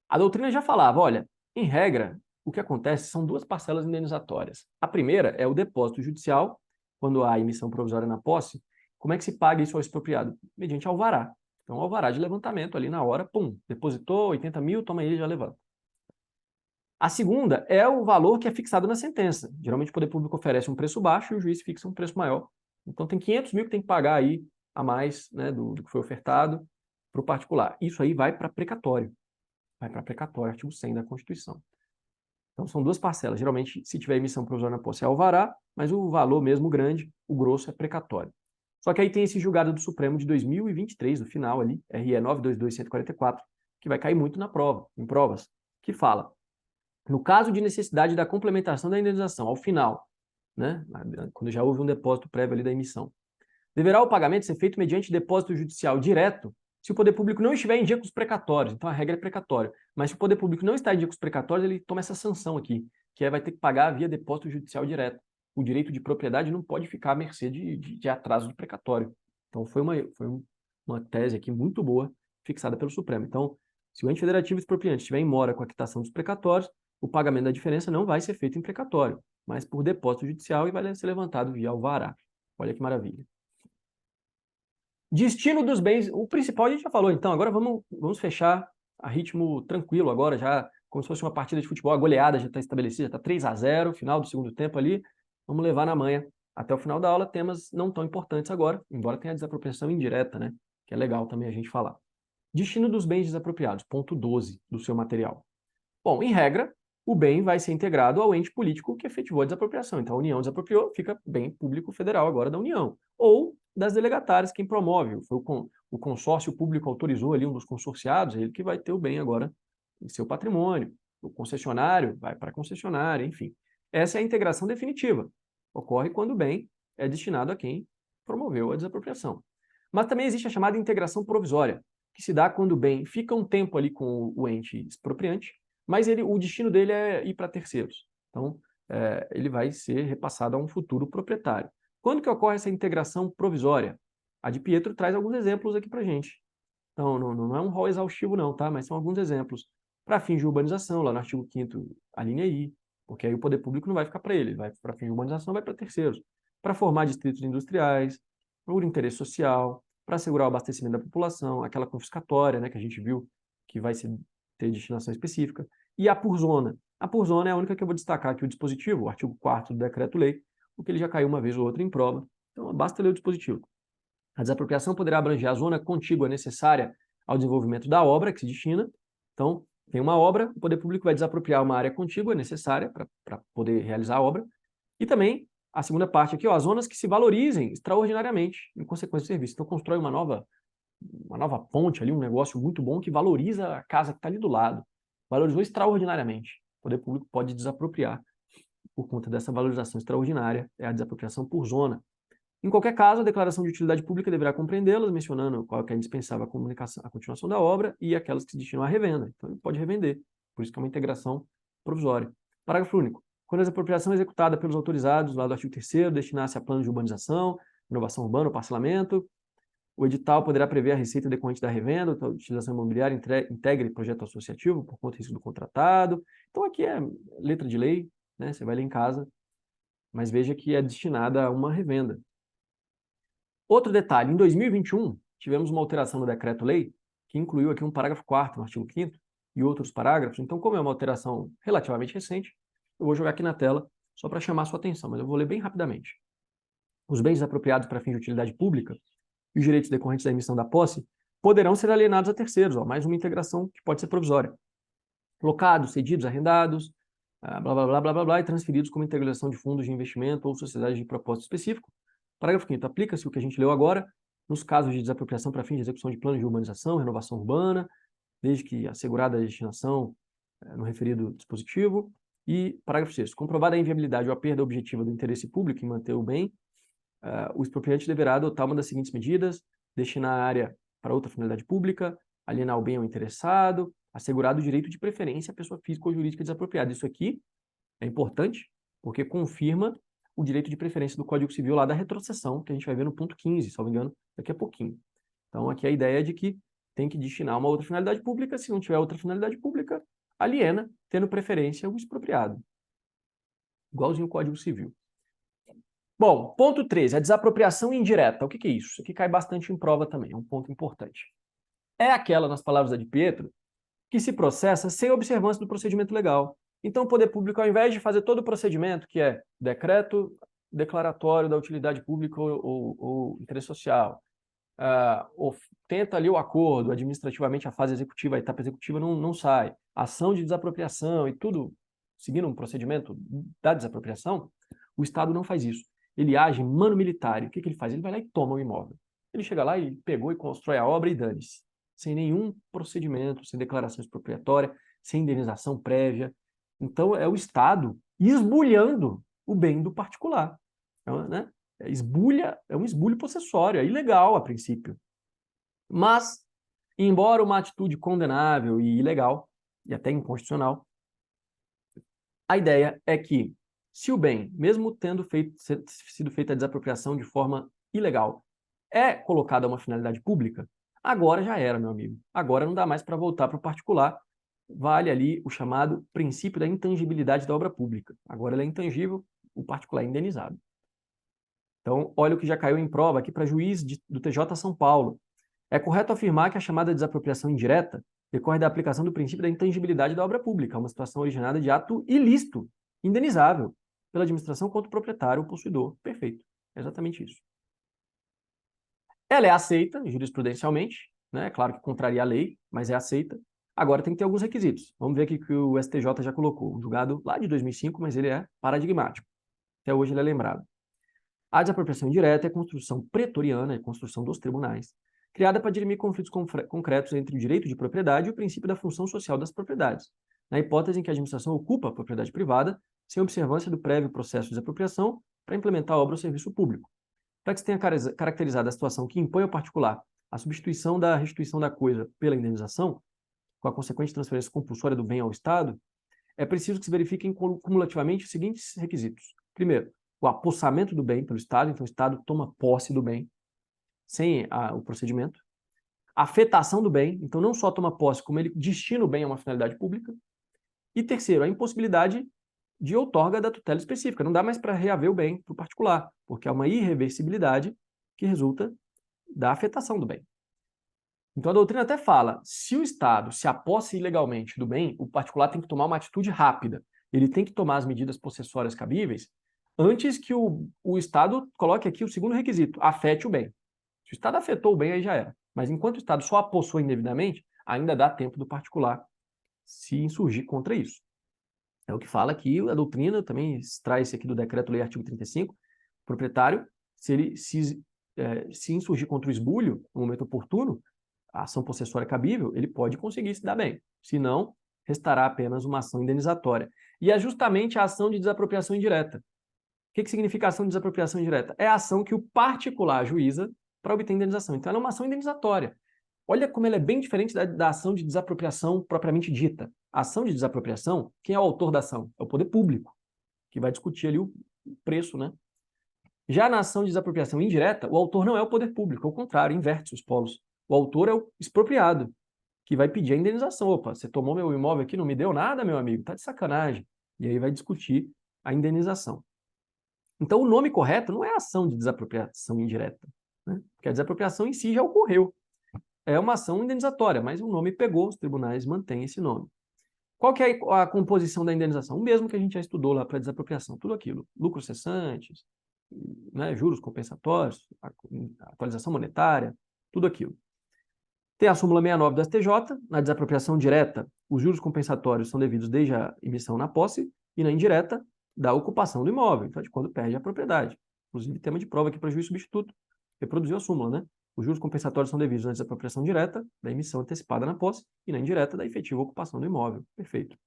A doutrina já falava, olha, em regra, o que acontece são duas parcelas indenizatórias. A primeira é o depósito judicial, quando há emissão provisória na posse. Como é que se paga isso ao expropriado? Mediante alvará. Então, alvará de levantamento ali na hora, pum, depositou 80 mil, toma aí, já levanta. A segunda é o valor que é fixado na sentença. Geralmente o poder público oferece um preço baixo e o juiz fixa um preço maior. Então tem 500 mil que tem que pagar aí a mais, né, do que foi ofertado para o particular. Isso aí vai para precatório. Vai para precatório, artigo 100 da Constituição. Então são duas parcelas. Geralmente, se tiver emissão provisória na posse, é alvará, mas o valor mesmo grande, o grosso, é precatório. Só que aí tem esse julgado do Supremo de 2023, no final ali, RE 922144, que vai cair muito na prova, em provas, que fala: no caso de necessidade da complementação da indenização, ao final, né, quando já houve um depósito prévio ali da emissão, deverá o pagamento ser feito mediante depósito judicial direto se o poder público não estiver em dia com os precatórios. Então, a regra é precatória. Mas se o poder público não está em dia com os precatórios, ele toma essa sanção aqui, que vai ter que pagar via depósito judicial direto. O direito de propriedade não pode ficar à mercê de atraso de precatório. Então, foi uma tese aqui muito boa, fixada pelo Supremo. Então, se o ente federativo expropriante estiver em mora com a quitação dos precatórios, o pagamento da diferença não vai ser feito em precatório, mas por depósito judicial e vai ser levantado via alvará. Olha que maravilha. Destino dos bens, o principal a gente já falou, então agora vamos fechar a ritmo tranquilo agora, já como se fosse uma partida de futebol, a goleada já está estabelecida, já está 3-0, final do segundo tempo ali, vamos levar na manha até o final da aula, temas não tão importantes agora, embora tenha a desapropriação indireta, né, que é legal também a gente falar. Destino dos bens desapropriados, ponto 12 do seu material. Bom, em regra, o bem vai ser integrado ao ente político que efetivou a desapropriação. Então, a União desapropriou, fica bem público federal agora da União. Ou das delegatárias, quem promove. Foi o consórcio público autorizou ali um dos consorciados, ele que vai ter o bem agora em seu patrimônio. O concessionário vai para a concessionária, enfim. Essa é a integração definitiva. Ocorre quando o bem é destinado a quem promoveu a desapropriação. Mas também existe a chamada integração provisória, que se dá quando o bem fica um tempo ali com o ente expropriante, mas o destino dele é ir para terceiros. Então, ele vai ser repassado a um futuro proprietário. Quando que ocorre essa integração provisória? A de Pietro traz alguns exemplos aqui para a gente. Então, não é um rol exaustivo não, tá? Mas são alguns exemplos. Para fins de urbanização, lá no artigo 5º, a linha I, porque aí o poder público não vai ficar para ele vai para fins de urbanização, vai para terceiros. Para formar distritos industriais, por interesse social, para assegurar o abastecimento da população, aquela confiscatória, né, que a gente viu que vai ter destinação específica. E a por zona. A por zona é a única que eu vou destacar aqui o dispositivo, o artigo 4º do decreto-lei, porque ele já caiu uma vez ou outra em prova. Então, basta ler o dispositivo. A desapropriação poderá abranger a zona contígua necessária ao desenvolvimento da obra que se destina. Então, tem uma obra, o poder público vai desapropriar uma área contígua necessária para poder realizar a obra. E também, a segunda parte aqui, ó, as zonas que se valorizem extraordinariamente em consequência do serviço. Então, constrói uma nova ponte ali, um negócio muito bom que valoriza a casa que está ali do lado. Valorizou extraordinariamente. O poder público pode desapropriar por conta dessa valorização extraordinária, é a desapropriação por zona. Em qualquer caso, a declaração de utilidade pública deverá compreendê-las, mencionando qual é indispensável a continuação da obra e aquelas que se destinam à revenda. Então, ele pode revender. Por isso que é uma integração provisória. Parágrafo único. Quando a desapropriação é executada pelos autorizados, lá do artigo 3º, destinar-se a plano de urbanização, inovação urbana ou parcelamento, o edital poderá prever a receita decorrente da revenda, a utilização imobiliária integre projeto associativo por conta e risco do contratado. Então, aqui é letra de lei, né? Você vai ler em casa, mas veja que é destinada a uma revenda. Outro detalhe, em 2021, tivemos uma alteração no decreto-lei que incluiu aqui um parágrafo 4º no artigo 5º e outros parágrafos. Então, como é uma alteração relativamente recente, eu vou jogar aqui na tela só para chamar a sua atenção, mas eu vou ler bem rapidamente. Os bens desapropriados para fins de utilidade pública e os direitos decorrentes da emissão da posse poderão ser alienados a terceiros, mais uma integração que pode ser provisória. Locados, cedidos, arrendados, blá, blá, blá, blá, blá, blá, e transferidos como integração de fundos de investimento ou sociedades de propósito específico. Parágrafo 5º. Aplica-se o que a gente leu agora nos casos de desapropriação para fins de execução de planos de urbanização, renovação urbana, desde que assegurada a destinação no referido dispositivo. E parágrafo 6º. Comprovada a inviabilidade ou a perda objetiva do interesse público em manter o bem, o expropriante deverá adotar uma das seguintes medidas: destinar a área para outra finalidade pública, alienar o bem ao interessado, assegurado o direito de preferência à pessoa física ou jurídica desapropriada. Isso aqui é importante porque confirma o direito de preferência do Código Civil lá da retrocessão, que a gente vai ver no ponto 15, se não me engano, daqui a pouquinho. Então, aqui a ideia é de que tem que destinar uma outra finalidade pública, se não tiver outra finalidade pública, aliena, tendo preferência o expropriado. Igualzinho o Código Civil. Bom, ponto 13, a desapropriação indireta. O que é isso? Isso aqui cai bastante em prova também, é um ponto importante. É aquela, nas palavras da de Pietro, que se processa sem observância do procedimento legal. Então, o poder público, ao invés de fazer todo o procedimento, que é decreto declaratório da utilidade pública ou interesse social, ou tenta ali o acordo, administrativamente a fase executiva, a etapa executiva não sai, ação de desapropriação e tudo seguindo um procedimento da desapropriação, o Estado não faz isso. Ele age mano militar. O que ele faz? Ele vai lá e toma o imóvel. Ele chega lá e pegou e constrói a obra e dane-se. Sem nenhum procedimento, sem declaração expropriatória, sem indenização prévia. Então, é o Estado esbulhando o bem do particular. Então, né? É um esbulho possessório, é ilegal a princípio. Mas, embora uma atitude condenável e ilegal, e até inconstitucional, a ideia é que, se o bem, mesmo tendo sido feita a desapropriação de forma ilegal, é colocado a uma finalidade pública, agora já era, meu amigo. Agora não dá mais para voltar para o particular. Vale ali o chamado princípio da intangibilidade da obra pública. Agora ela é intangível, o particular é indenizado. Então, olha o que já caiu em prova aqui para juiz do TJ São Paulo. É correto afirmar que a chamada desapropriação indireta decorre da aplicação do princípio da intangibilidade da obra pública, uma situação originada de ato ilícito, indenizável, pela administração contra o proprietário ou possuidor. Perfeito. É exatamente isso. Ela é aceita jurisprudencialmente, né? É claro que contraria a lei, mas é aceita. Agora tem que ter alguns requisitos. Vamos ver aqui que o STJ já colocou. Um julgado lá de 2005, mas ele é paradigmático. Até hoje ele é lembrado. A desapropriação indireta é construção pretoriana, é construção dos tribunais, criada para dirimir conflitos concretos entre o direito de propriedade e o princípio da função social das propriedades, na hipótese em que a administração ocupa a propriedade privada sem observância do prévio processo de desapropriação para implementar a obra ou serviço público. Para que se tenha caracterizado a situação que impõe ao particular a substituição da restituição da coisa pela indenização, com a consequente transferência compulsória do bem ao Estado, é preciso que se verifiquem cumulativamente os seguintes requisitos. Primeiro, o apossamento do bem pelo Estado, então o Estado toma posse do bem, sem o procedimento. A afetação do bem, então não só toma posse, como ele destina o bem a uma finalidade pública. E terceiro, a impossibilidade de outorga da tutela específica. Não dá mais para reaver o bem para o particular, porque há uma irreversibilidade que resulta da afetação do bem. Então a doutrina até fala, se o Estado se apossa ilegalmente do bem, o particular tem que tomar uma atitude rápida. Ele tem que tomar as medidas possessórias cabíveis antes que o Estado coloque aqui o segundo requisito, afete o bem. Se o Estado afetou o bem, aí já era. Mas enquanto o Estado só apossou indevidamente, ainda dá tempo do particular se insurgir contra isso. É o que fala aqui a doutrina, também traz aqui do decreto-lei artigo 35, o proprietário, se ele se insurgir contra o esbulho no momento oportuno, a ação possessória cabível, ele pode conseguir se dar bem. Se não, restará apenas uma ação indenizatória. E é justamente a ação de desapropriação indireta. O que significa ação de desapropriação indireta? É a ação que o particular ajuiza para obter indenização. Então, ela é uma ação indenizatória. Olha como ela é bem diferente da ação de desapropriação propriamente dita. A ação de desapropriação, quem é o autor da ação? É o poder público, que vai discutir ali o preço, né? Já na ação de desapropriação indireta, o autor não é o poder público, ao contrário, inverte os polos. O autor é o expropriado, que vai pedir a indenização. Opa, você tomou meu imóvel aqui, não me deu nada, meu amigo, tá de sacanagem. E aí vai discutir a indenização. Então, o nome correto não é ação de desapropriação indireta. né? Porque a desapropriação em si já ocorreu. É uma ação indenizatória, mas o nome pegou, os tribunais mantêm esse nome. Qual que é a composição da indenização? O mesmo que a gente já estudou lá para desapropriação, tudo aquilo. Lucros cessantes, né, juros compensatórios, atualização monetária, tudo aquilo. Tem a súmula 69 do STJ, na desapropriação direta, os juros compensatórios são devidos desde a emissão na posse, e na indireta, da ocupação do imóvel, então de quando perde a propriedade. Inclusive, tema de prova aqui para juiz substituto, reproduziu a súmula, né? Os juros compensatórios são devidos na desapropriação direta, da emissão antecipada na posse, e na indireta, da efetiva ocupação do imóvel. Perfeito.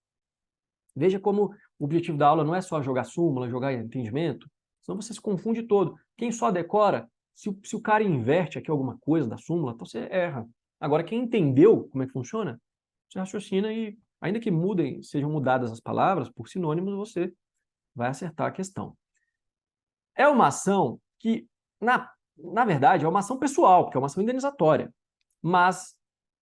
Veja como o objetivo da aula não é só jogar súmula, jogar entendimento, senão você se confunde todo. Quem só decora, se o cara inverte aqui alguma coisa da súmula, então você erra. Agora, quem entendeu como é que funciona, você raciocina e, ainda que mudem, sejam mudadas as palavras, por sinônimos, você vai acertar a questão. É uma ação que, na verdade, é uma ação pessoal, porque é uma ação indenizatória. Mas,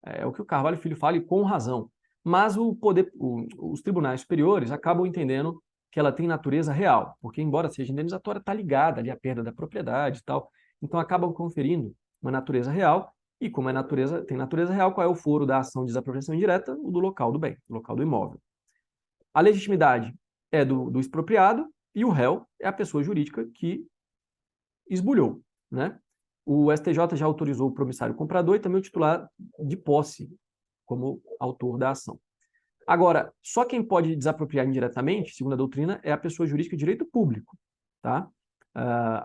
é o que o Carvalho Filho fala e com razão, mas os tribunais superiores acabam entendendo que ela tem natureza real, porque, embora seja indenizatória, está ligada ali à perda da propriedade e tal. Então, acabam conferindo uma natureza real, e como tem natureza real, qual é o foro da ação de desapropriação indireta? O do local do bem, do local do imóvel. A legitimidade é do expropriado e o réu é a pessoa jurídica que esbulhou, né? O STJ já autorizou o promissário comprador e também o titular de posse como autor da ação. Agora, só quem pode desapropriar indiretamente, segundo a doutrina, é a pessoa jurídica de direito público, tá?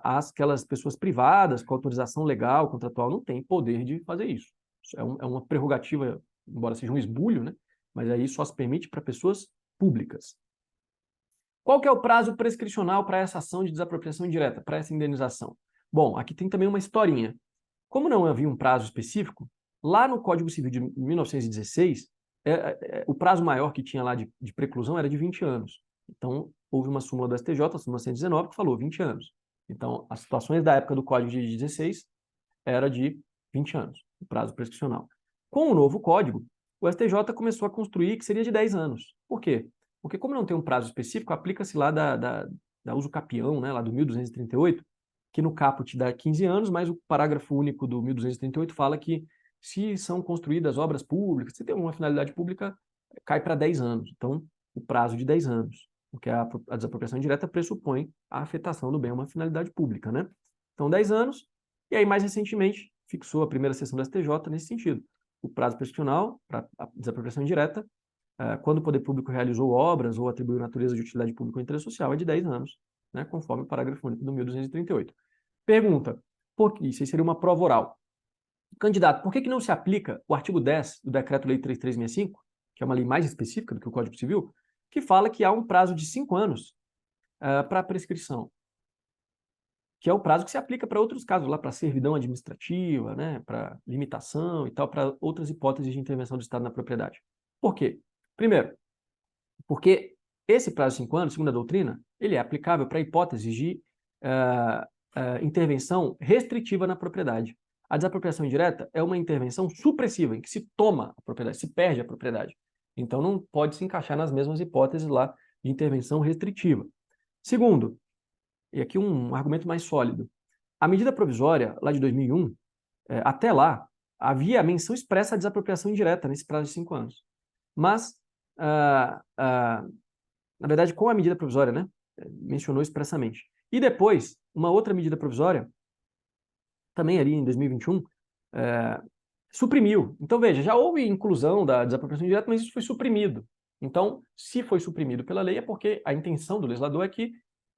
Aquelas pessoas privadas com autorização legal, contratual, não têm poder de fazer isso. Isso é uma prerrogativa, embora seja um esbulho, né? Mas aí só se permite para pessoas públicas. Qual que é o prazo prescricional para essa ação de desapropriação indireta, para essa indenização? Bom, aqui tem também uma historinha. Como não havia um prazo específico, lá no Código Civil de 1916, o prazo maior que tinha lá de preclusão era de 20 anos. Então, houve uma súmula do STJ, a súmula 119, que falou 20 anos. Então, as situações da época do Código de 16 era de 20 anos, o prazo prescricional. Com o novo Código, o STJ começou a construir que seria de 10 anos. Por quê? Porque como não tem um prazo específico, aplica-se lá da uso capião, né, lá do 1238, que no caput dá 15 anos, mas o parágrafo único do 1238 fala que se são construídas obras públicas, se tem uma finalidade pública, cai para 10 anos. Então, o prazo de 10 anos, porque a desapropriação indireta pressupõe a afetação do bem a uma finalidade pública, né? Então, 10 anos, e aí mais recentemente fixou a primeira sessão da STJ nesse sentido. O prazo prescricional para a desapropriação indireta, quando o poder público realizou obras ou atribuiu natureza de utilidade pública ou interesse social, é de 10 anos, né, conforme o parágrafo único do 1238. Pergunta, isso seria uma prova oral. Candidato, por que não se aplica o artigo 10 do Decreto-Lei 3365, que é uma lei mais específica do que o Código Civil, que fala que há um prazo de 5 anos para a prescrição, que é o prazo que se aplica para outros casos, lá para servidão administrativa, né, para limitação e tal, para outras hipóteses de intervenção do Estado na propriedade. Por quê? Primeiro, porque esse prazo de 5 anos, segundo a doutrina, ele é aplicável para hipóteses de intervenção restritiva na propriedade. A desapropriação indireta é uma intervenção supressiva, em que se toma a propriedade, se perde a propriedade. Então, não pode se encaixar nas mesmas hipóteses lá de intervenção restritiva. Segundo, e aqui um argumento mais sólido, a medida provisória, lá de 2001, até lá, havia a menção expressa à desapropriação indireta nesse prazo de 5 anos. Mas, na verdade, com a medida provisória, né, mencionou expressamente. E depois, uma outra medida provisória, também ali em 2021, suprimiu. Então, veja, já houve inclusão da desapropriação indireta, mas isso foi suprimido. Então, se foi suprimido pela lei, é porque a intenção do legislador é que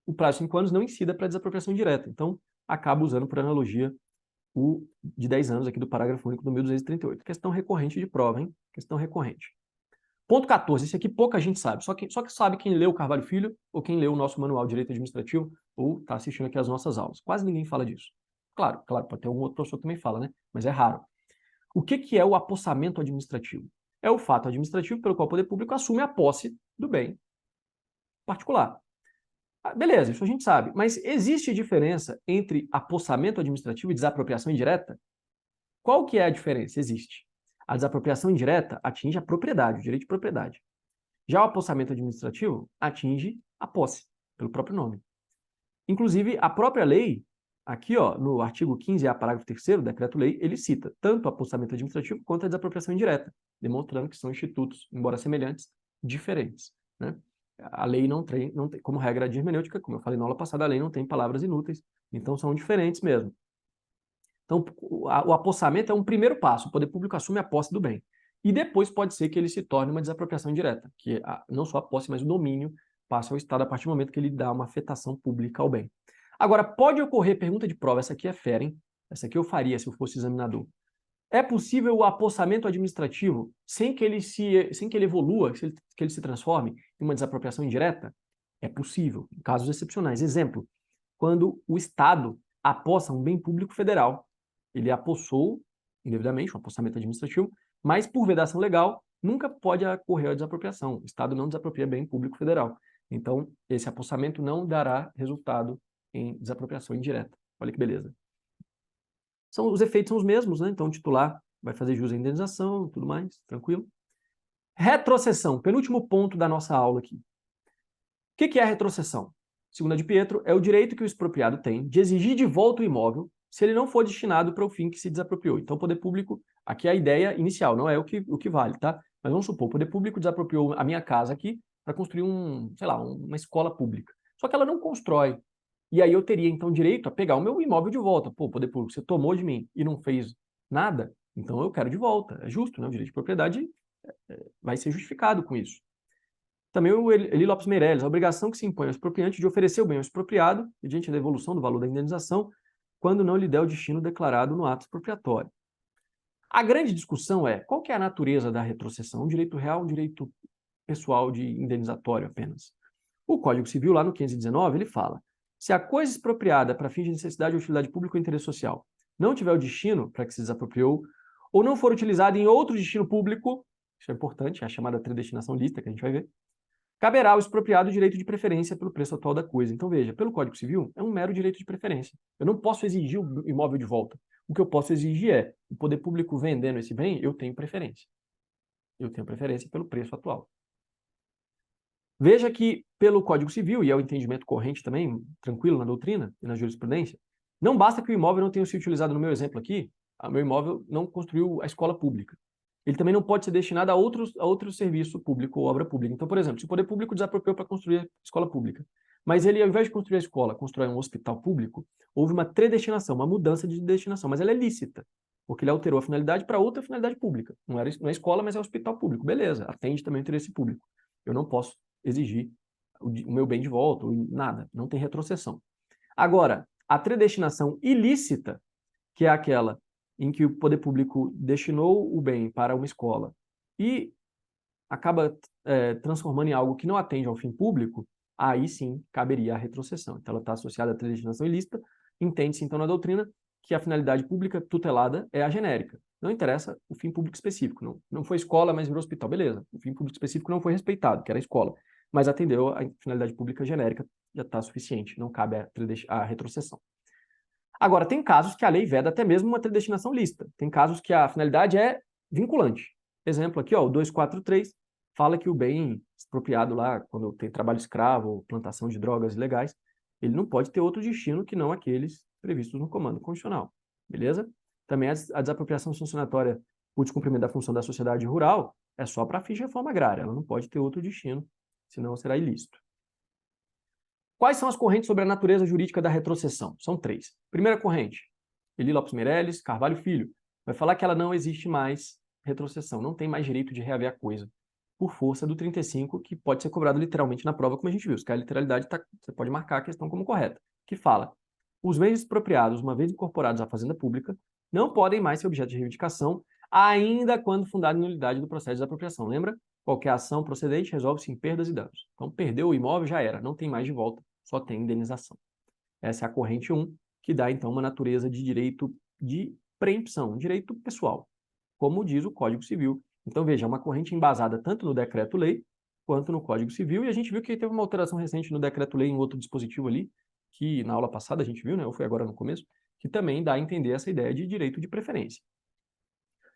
o prazo de 5 anos não incida para a desapropriação indireta. Então, acaba usando, por analogia, o de 10 anos aqui do parágrafo único do 1238. Questão recorrente de prova, hein? Questão recorrente. Ponto 14, esse aqui pouca gente sabe, só que sabe quem leu Carvalho Filho ou quem leu o nosso manual de Direito Administrativo ou está assistindo aqui as nossas aulas. Quase ninguém fala disso. Claro, pode ter algum outro professor que também fala, né? Mas é raro. O que é o apossamento administrativo? É o fato administrativo pelo qual o poder público assume a posse do bem particular. Beleza, isso a gente sabe, mas existe diferença entre apossamento administrativo e desapropriação indireta? Qual que é a diferença? Existe. A desapropriação indireta atinge a propriedade, o direito de propriedade. Já o apossamento administrativo atinge a posse, pelo próprio nome. Inclusive, a própria lei aqui, ó, no artigo 15A, parágrafo 3º do Decreto-Lei, ele cita tanto o apossamento administrativo quanto a desapropriação indireta, demonstrando que são institutos, embora semelhantes, diferentes, né? A lei não tem, como regra de hermenêutica, como eu falei na aula passada, a lei não tem palavras inúteis, então são diferentes mesmo. Então, o apossamento é um primeiro passo, o poder público assume a posse do bem. E depois pode ser que ele se torne uma desapropriação indireta, que não só a posse, mas o domínio passa ao Estado a partir do momento que ele dá uma afetação pública ao bem. Agora, pode ocorrer pergunta de prova, essa aqui é fera, hein? Essa aqui eu faria se eu fosse examinador. É possível o apossamento administrativo sem que ele evolua, que ele se transforme em uma desapropriação indireta? É possível, em casos excepcionais. Exemplo, quando o Estado apossa um bem público federal. Ele apossou, indevidamente, um apossamento administrativo, mas por vedação legal, nunca pode ocorrer a desapropriação. O Estado não desapropria bem público federal. Então, esse apossamento não dará resultado em desapropriação indireta. Olha que beleza. Os efeitos são os mesmos, né? Então, o titular vai fazer jus à indenização, tudo mais, tranquilo. Retrocessão, penúltimo ponto da nossa aula aqui. O que é a retrocessão? Segundo a de Pietro, é o direito que o expropriado tem de exigir de volta o imóvel se ele não for destinado para o fim que se desapropriou. Então, o poder público, aqui é a ideia inicial, não é o que vale, tá? Mas vamos supor, o poder público desapropriou a minha casa aqui para construir uma escola pública. Só que ela não constrói. E aí eu teria, então, direito a pegar o meu imóvel de volta. Pô, poder público, você tomou de mim e não fez nada, então eu quero de volta. É justo, né? O direito de propriedade vai ser justificado com isso. Também o Eli Lopes Meirelles, a obrigação que se impõe ao expropriante de oferecer o bem ao expropriado, mediante a devolução do valor da indenização, quando não lhe der o destino declarado no ato expropriatório. A grande discussão é qual que é a natureza da retrocessão, um direito real, um direito pessoal de indenizatório apenas. O Código Civil, lá no 519, ele fala: se a coisa expropriada para fins de necessidade ou utilidade pública ou interesse social não tiver o destino para que se desapropriou, ou não for utilizada em outro destino público, isso é importante, é a chamada predestinação lícita, que a gente vai ver, caberá ao expropriado o direito de preferência pelo preço atual da coisa. Então, veja, pelo Código Civil, é um mero direito de preferência. Eu não posso exigir o imóvel de volta. O que eu posso exigir é, o poder público vendendo esse bem, eu tenho preferência. Eu tenho preferência pelo preço atual. Veja que, pelo Código Civil, e é o entendimento corrente também, tranquilo na doutrina e na jurisprudência, não basta que o imóvel não tenha sido utilizado no meu exemplo aqui, o meu imóvel não construiu a escola pública. Ele também não pode ser destinado a outro serviço público ou obra pública. Então, por exemplo, se o poder público desapropriou para construir a escola pública, mas ele, ao invés de construir a escola, constrói um hospital público, houve uma predestinação, uma mudança de destinação, mas ela é lícita, porque ele alterou a finalidade para outra finalidade pública. Não é escola, mas é hospital público. Beleza, atende também o interesse público. Eu não posso exigir o meu bem de volta, nada, não tem retrocessão. Agora, a predestinação ilícita, que é aquela em que o poder público destinou o bem para uma escola e acaba transformando em algo que não atende ao fim público, aí sim caberia a retrocessão. Então ela está associada à predestinação ilícita, entende-se então na doutrina que a finalidade pública tutelada é a genérica. Não interessa o fim público específico. Não foi escola, mas virou hospital. Beleza, o fim público específico não foi respeitado, que era a escola, mas atendeu a finalidade pública genérica, já está suficiente, não cabe a retrocessão. Agora, tem casos que a lei veda até mesmo uma predestinação lícita. Tem casos que a finalidade é vinculante. Exemplo aqui, ó, o 243 fala que o bem expropriado lá, quando tem trabalho escravo ou plantação de drogas ilegais, ele não pode ter outro destino que não aqueles previstos no comando constitucional. Beleza? Também a desapropriação sancionatória por descumprimento da função da sociedade rural é só para fins de reforma agrária. Ela não pode ter outro destino, senão será ilícito. Quais são as correntes sobre a natureza jurídica da retrocessão? São 3. Primeira corrente, Eli Lopes Meirelles, Carvalho Filho, vai falar que ela não existe mais retrocessão, não tem mais direito de reaver a coisa, por força do 35, que pode ser cobrado literalmente na prova, como a gente viu. Se cair a literalidade, você pode marcar a questão como correta, que fala: os bens expropriados, uma vez incorporados à fazenda pública, não podem mais ser objeto de reivindicação, ainda quando fundado em nulidade do processo de desapropriação. Lembra? Qualquer ação procedente resolve-se em perdas e danos. Então, perdeu o imóvel, já era, não tem mais de volta, só tem indenização. Essa é a corrente 1, que dá, então, uma natureza de direito de preempção, um direito pessoal, como diz o Código Civil. Então, veja, é uma corrente embasada tanto no Decreto-Lei quanto no Código Civil, e a gente viu que teve uma alteração recente no Decreto-Lei em outro dispositivo ali, que na aula passada a gente viu, né, ou foi agora no começo, que também dá a entender essa ideia de direito de preferência.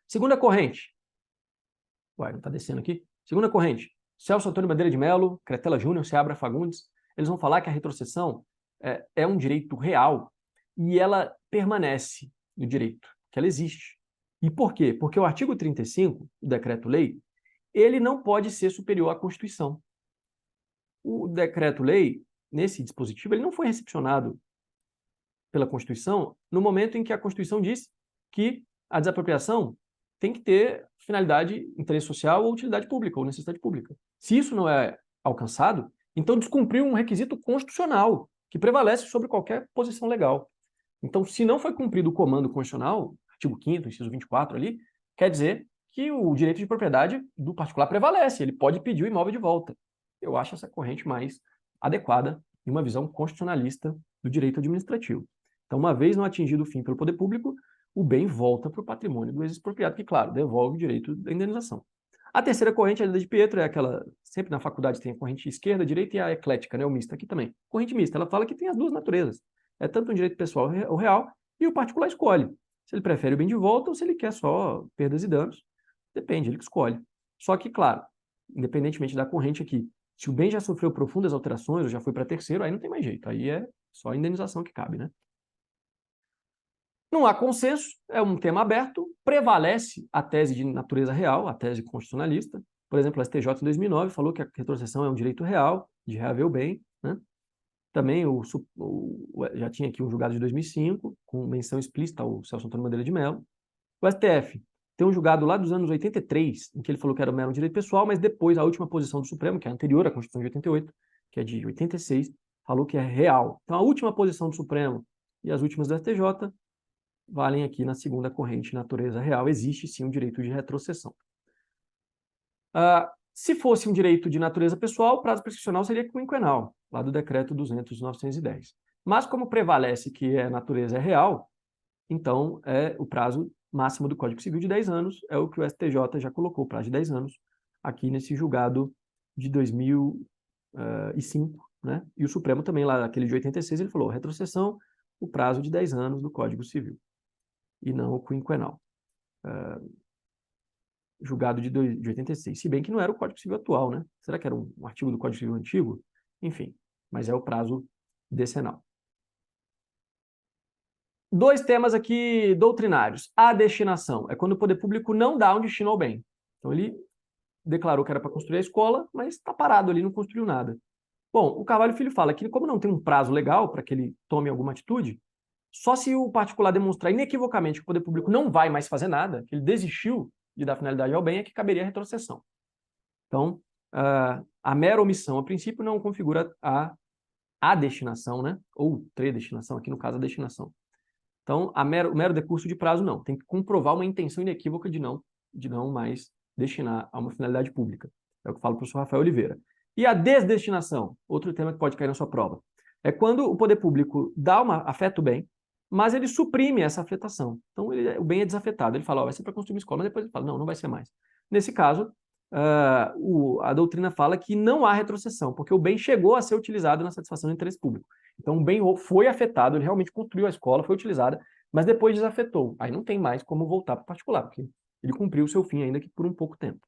Segunda corrente. Uai, não está descendo aqui. Segunda corrente, Celso Antônio Bandeira de Mello, Cretela Júnior, Seabra Fagundes, eles vão falar que a retrocessão é um direito real e ela permanece no direito, que ela existe. E por quê? Porque o artigo 35 do decreto-lei, ele não pode ser superior à Constituição. O decreto-lei, nesse dispositivo, ele não foi recepcionado pela Constituição no momento em que a Constituição diz que a desapropriação tem que ter finalidade, interesse social ou utilidade pública, ou necessidade pública. Se isso não é alcançado, então descumpriu um requisito constitucional que prevalece sobre qualquer posição legal. Então, se não foi cumprido o comando constitucional, artigo 5º, inciso 24 ali, quer dizer que o direito de propriedade do particular prevalece, ele pode pedir o imóvel de volta. Eu acho essa corrente mais adequada em uma visão constitucionalista do direito administrativo. Então, uma vez não atingido o fim pelo poder público, o bem volta para o patrimônio do ex-expropriado, que, claro, devolve o direito da indenização. A terceira corrente, a lei de Pietro, é aquela, sempre na faculdade tem a corrente esquerda, direita e a eclética, né, o mista aqui também. Corrente mista, ela fala que tem as duas naturezas. É tanto um direito pessoal o real, e o particular escolhe. Se ele prefere o bem de volta ou se ele quer só perdas e danos. Depende, ele que escolhe. Só que, claro, independentemente da corrente aqui, se o bem já sofreu profundas alterações ou já foi para terceiro, aí não tem mais jeito. Aí é só a indenização que cabe, né? Não há consenso, é um tema aberto, prevalece a tese de natureza real, a tese constitucionalista. Por exemplo, a STJ em 2009 falou que a retrocessão é um direito real, de reaver o bem, né? Também já tinha aqui um julgado de 2005, com menção explícita ao Celso Antônio Madeira de Mello. O STF tem um julgado lá dos anos 83, em que ele falou que era um mero direito pessoal, mas depois a última posição do Supremo, que é anterior à Constituição de 88, que é de 86, falou que é real. Então a última posição do Supremo e as últimas do STJ valem aqui na segunda corrente, natureza real. Existe sim um direito de retrocessão. Se fosse um direito de natureza pessoal, o prazo prescricional seria quinquenal, lá do decreto 200/910. Mas como prevalece que a natureza é real, então o prazo máximo do Código Civil de 10 anos é o que o STJ já colocou, prazo de 10 anos, aqui nesse julgado de 2005, né? E o Supremo também, lá aquele de 86, ele falou, retrocessão, o prazo de 10 anos do Código Civil, e não o quinquenal. Julgado de 86, se bem que não era o Código Civil atual, né? Será que era um artigo do Código Civil antigo? Enfim, mas é o prazo decenal. Dois temas aqui doutrinários. A destinação é quando o poder público não dá um destino ao bem. Então ele declarou que era para construir a escola, mas está parado ali, não construiu nada. Bom, o Carvalho Filho fala que como não tem um prazo legal para que ele tome alguma atitude, só se o particular demonstrar inequivocamente que o poder público não vai mais fazer nada, que ele desistiu de dar finalidade ao bem, é que caberia a retrocessão. Então, a mera omissão, a princípio, não configura a destinação, né? Ou predestinação, aqui no caso a destinação. Então, o mero decurso de prazo, não. Tem que comprovar uma intenção inequívoca de não mais destinar a uma finalidade pública. É o que eu falo para o professor Rafael Oliveira. E a desdestinação, outro tema que pode cair na sua prova, é quando o poder público afeta o bem, mas ele suprime essa afetação. Então, o bem é desafetado. Ele fala, vai ser para construir uma escola, mas depois ele fala, não vai ser mais. Nesse caso, a doutrina fala que não há retrocessão, porque o bem chegou a ser utilizado na satisfação do interesse público. Então, o bem foi afetado, ele realmente construiu a escola, foi utilizada, mas depois desafetou. Aí não tem mais como voltar para o particular, porque ele cumpriu o seu fim ainda que por um pouco tempo.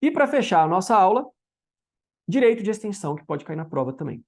E para fechar a nossa aula, direito de extensão, que pode cair na prova também.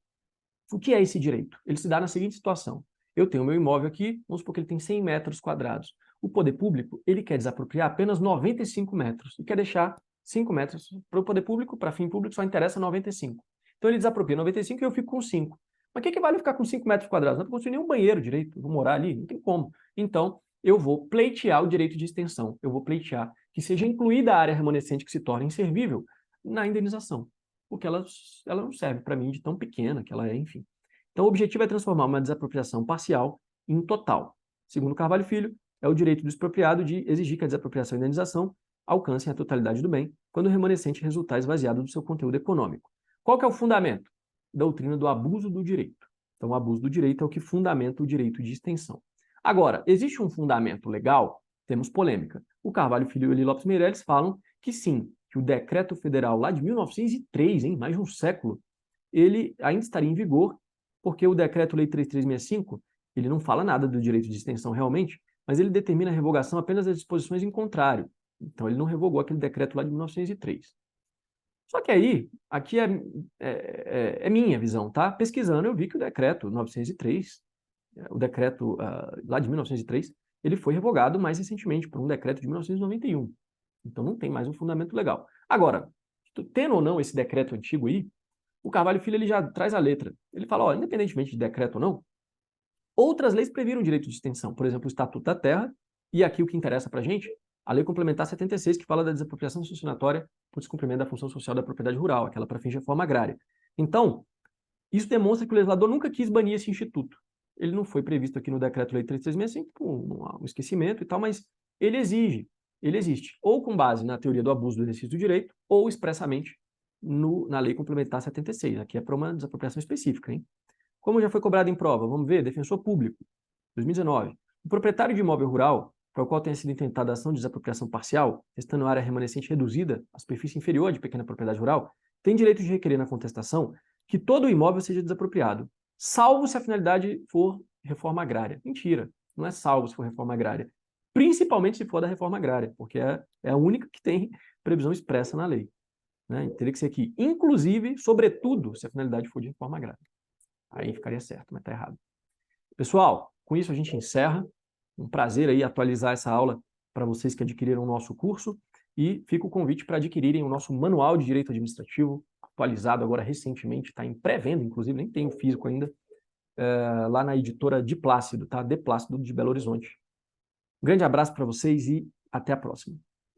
O que é esse direito? Ele se dá na seguinte situação. Eu tenho meu imóvel aqui, vamos supor que ele tem 100 metros quadrados. O poder público, ele quer desapropriar apenas 95 metros e quer deixar 5 metros para o poder público, para fim público só interessa 95. Então ele desapropria 95 e eu fico com 5. Mas o que vale ficar com 5 metros quadrados? Não vou construir nenhum banheiro direito, eu vou morar ali, não tem como. Então, eu vou pleitear o direito de extensão, eu vou pleitear que seja incluída a área remanescente que se torna inservível na indenização, porque ela não serve para mim de tão pequena que ela é, enfim. Então, o objetivo é transformar uma desapropriação parcial em total. Segundo Carvalho Filho, é o direito do expropriado de exigir que a desapropriação e a indenização alcancem a totalidade do bem, quando o remanescente resultar esvaziado do seu conteúdo econômico. Qual que é o fundamento? Doutrina do abuso do direito. Então, o abuso do direito é o que fundamenta o direito de extensão. Agora, existe um fundamento legal? Temos polêmica. O Carvalho Filho e o Eli Lopes Meirelles falam que sim, que o decreto federal lá de 1903, mais de um século, ele ainda estaria em vigor, porque o decreto-lei 3365, ele não fala nada do direito de extensão realmente, mas ele determina a revogação apenas das disposições em contrário. Então, ele não revogou aquele decreto lá de 1903. Só que aí, aqui é minha visão, tá? Pesquisando, eu vi que o decreto 903 o decreto lá de 1903, ele foi revogado mais recentemente por um decreto de 1991. Então não tem mais um fundamento legal. Agora, tendo ou não esse decreto antigo aí, o Carvalho Filho ele já traz a letra. Ele fala, ó, independentemente de decreto ou não, outras leis previram o direito de extensão, por exemplo, o Estatuto da Terra, e aqui o que interessa para a gente, a Lei Complementar 76, que fala da desapropriação sancionatória por descumprimento da função social da propriedade rural, aquela para fins de reforma agrária. Então, isso demonstra que o legislador nunca quis banir esse instituto. Ele não foi previsto aqui no Decreto-Lei 3365 por um esquecimento e tal, mas ele existe, ou com base na teoria do abuso do exercício do direito, ou expressamente na Lei Complementar 76. Aqui é para uma desapropriação específica, hein? Como já foi cobrado em prova? Vamos ver, defensor público, 2019. O proprietário de imóvel rural, para o qual tenha sido intentada a ação de desapropriação parcial, restando área remanescente reduzida à superfície inferior de pequena propriedade rural, tem direito de requerer na contestação que todo o imóvel seja desapropriado, salvo se a finalidade for reforma agrária. Mentira, não é salvo se for reforma agrária. Principalmente se for da reforma agrária, porque é a única que tem previsão expressa na lei. Né? Teria que ser aqui, inclusive, sobretudo, se a finalidade for de reforma agrária. Aí ficaria certo, mas está errado. Pessoal, com isso a gente encerra. Um prazer aí atualizar essa aula para vocês que adquiriram o nosso curso e fica o convite para adquirirem o nosso Manual de Direito Administrativo, atualizado agora recentemente, está em pré-venda, inclusive, nem tem o físico ainda, lá na editora de Plácido, tá? De Plácido, de Belo Horizonte. Um grande abraço para vocês e até a próxima.